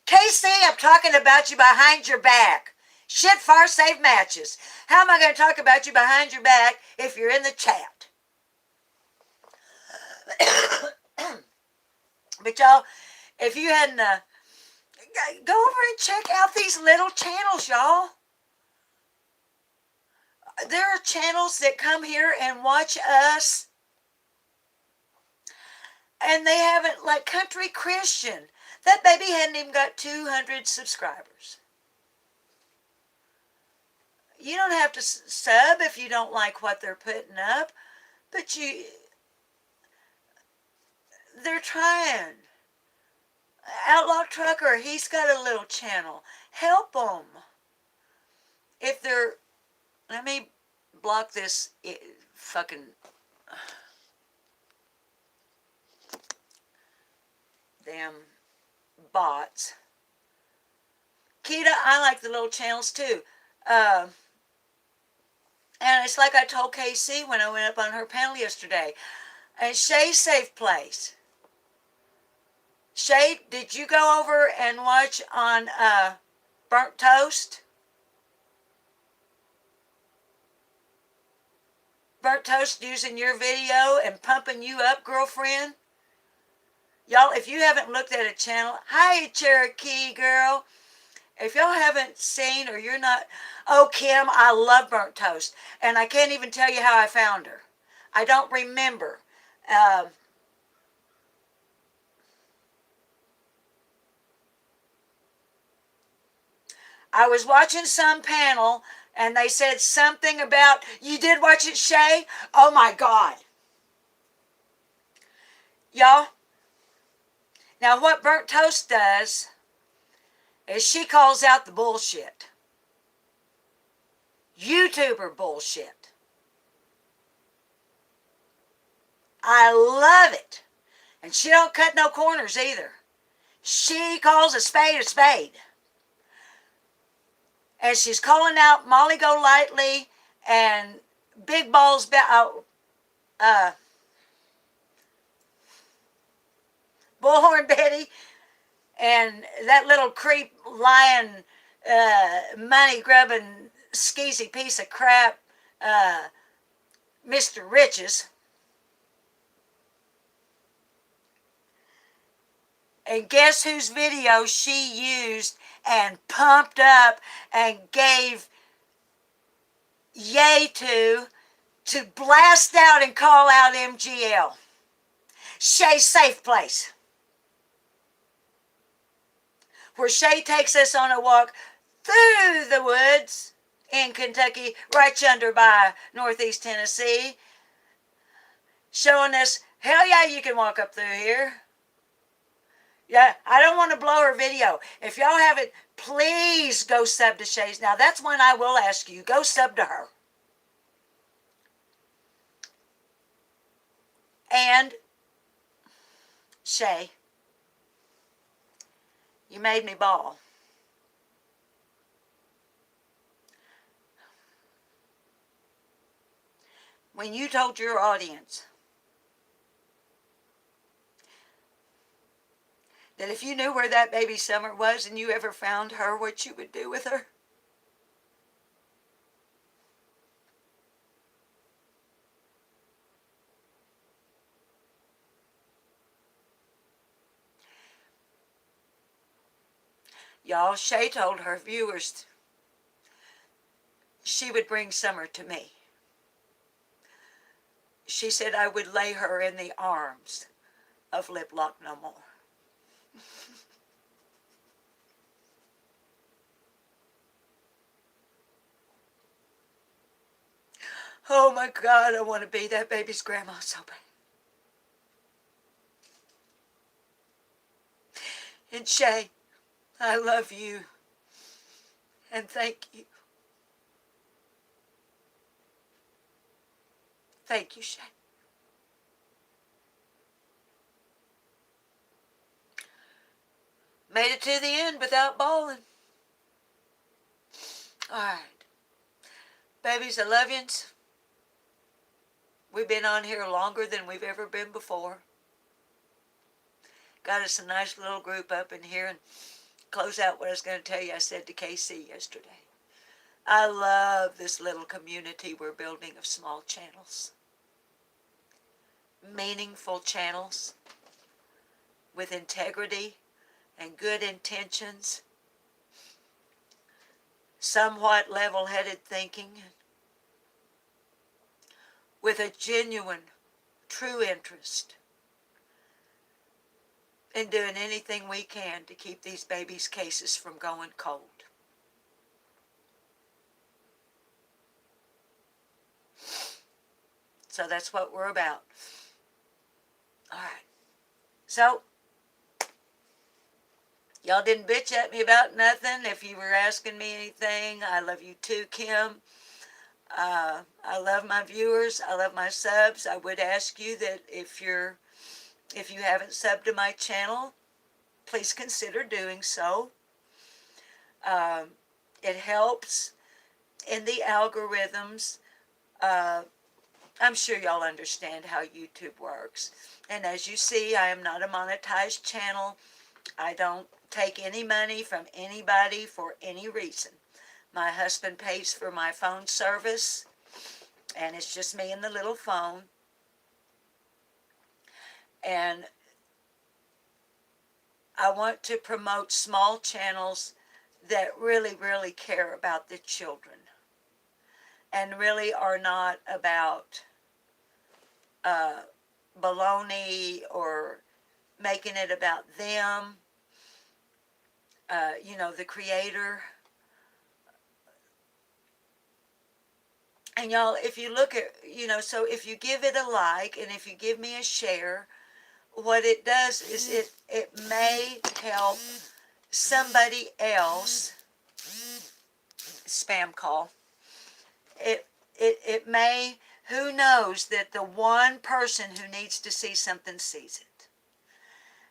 Casey, I'm talking about you behind your back. Shit, far safe matches. How am I going to talk about you behind your back if you're in the chat? But y'all, if you hadn't, go over and check out these little channels, y'all. There are channels that come here and watch us, and they haven't, like Country Christian. That baby hadn't even got 200 subscribers. You don't have to sub if you don't like what they're putting up, but they're trying. Outlaw Trucker, he's got a little channel. Help them. If they're, let me block this fucking damn bots. Kita, I like the little channels too. And it's like I told KC when I went up on her panel yesterday. And Shay's Safe Place. Shay, did you go over and watch on Burnt Toast? Burnt Toast using your video and pumping you up, girlfriend? Y'all, if you haven't looked at a channel, hi, Cherokee girl. If y'all haven't seen or you're not, oh, Kim, I love Burnt Toast. And I can't even tell you how I found her. I don't remember. I was watching some panel and they said something about, you did watch it, Shay? Oh my God. Y'all, now what Burnt Toast does is she calls out the bullshit. YouTuber bullshit. I love it. And she don't cut no corners either. She calls a spade a spade. And she's calling out Molly Golightly and Big Balls, Bullhorn Betty, and that little creep lying, money grubbing, skeezy piece of crap, Mr. Riches. And guess whose video she used and pumped up and gave yay to blast out and call out MGL? Shay's Safe Place. Where Shay takes us on a walk through the woods in Kentucky, right yonder by Northeast Tennessee, showing us, hell yeah, you can walk up through here. Yeah, I don't want to blow her video. If y'all haven't, please go sub to Shay's. Now, that's one I will ask you. Go sub to her. And, Shay, you made me bawl. When you told your audience that if you knew where that baby Summer was and you ever found her, what you would do with her. Y'all, Shay told her viewers she would bring Summer to me. She said I would lay her in the arms of Lip Lock No More. Oh my God, I want to be that baby's grandma so bad. And Shay, I love you. And thank you. Thank you, Shay. Made it to the end without bawling. All right. Babies, I love yous. We've been on here longer than we've ever been before. Got us a nice little group up in here, and close out what I was going to tell you I said to KC yesterday. I love this little community we're building of small channels. Meaningful channels with integrity and good intentions. Somewhat level-headed thinking. With a genuine, true interest in doing anything we can to keep these babies' cases from going cold. So that's what we're about. All right. So, y'all didn't bitch at me about nothing. If you were asking me anything, I love you too, Kim. I love my viewers. I love my subs. I would ask you that if you haven't subbed to my channel, please consider doing so. It helps in the algorithms. I'm sure y'all understand how YouTube works. And as you see, I am not a monetized channel. I don't take any money from anybody for any reason. My husband pays for my phone service, and it's just me and the little phone. And I want to promote small channels that really, really care about the children and really are not about baloney or making it about them, the creator. And y'all, if you look at, so if you give it a like and if you give me a share, what it does is it may help somebody else. Spam call. It may, who knows that the one person who needs to see something sees it.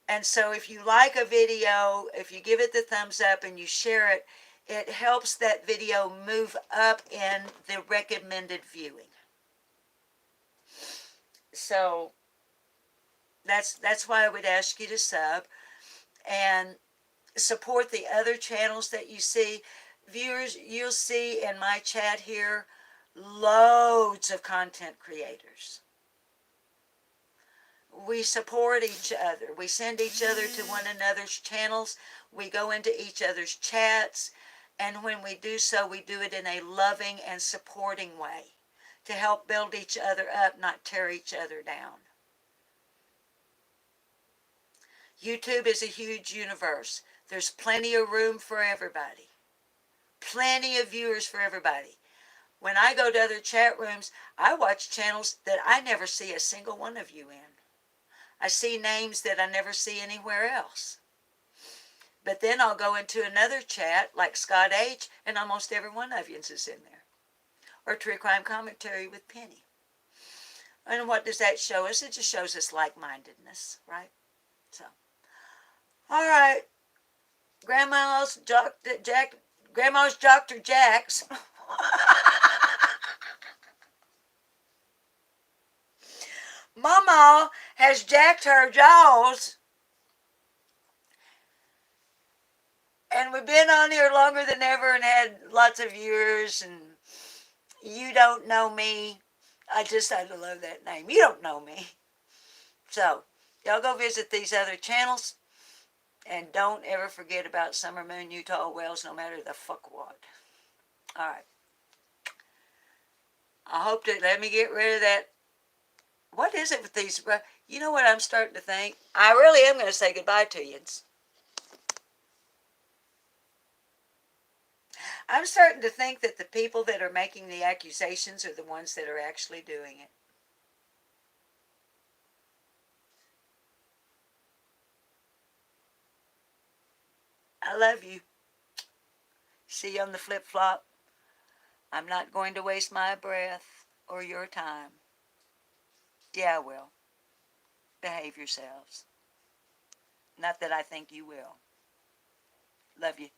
And so if you like a video, if you give it the thumbs up and you share it, it helps that video move up in the recommended viewing. So that's why I would ask you to sub and support the other channels that you see. Viewers, you'll see in my chat here loads of content creators. We support each other. We send each other to one another's channels. We go into each other's chats. And when we do so, we do it in a loving and supporting way to help build each other up, not tear each other down. YouTube is a huge universe. There's plenty of room for everybody. Plenty of viewers for everybody. When I go to other chat rooms, I watch channels that I never see a single one of you in. I see names that I never see anywhere else. But then I'll go into another chat, like Scott H., and almost every one of you is in there. Or True Crime Commentary with Penny. And what does that show us? It just shows us like-mindedness, right? So, all right. Grandma's Dr. Jack's. Mama has jacked her jaws. And we've been on here longer than ever and had lots of viewers. And you don't know me. I love that name. You don't know me. So, y'all go visit these other channels. And don't ever forget about Summer Moon, Utah Wells, no matter the fuck what. All right. I hope that, let me get rid of that. What is it with these? You know what I'm starting to think? I really am going to say goodbye to you. I'm starting to think that the people that are making the accusations are the ones that are actually doing it. I love you. See you on the flip-flop. I'm not going to waste my breath or your time. Yeah, I will. Behave yourselves. Not that I think you will. Love you.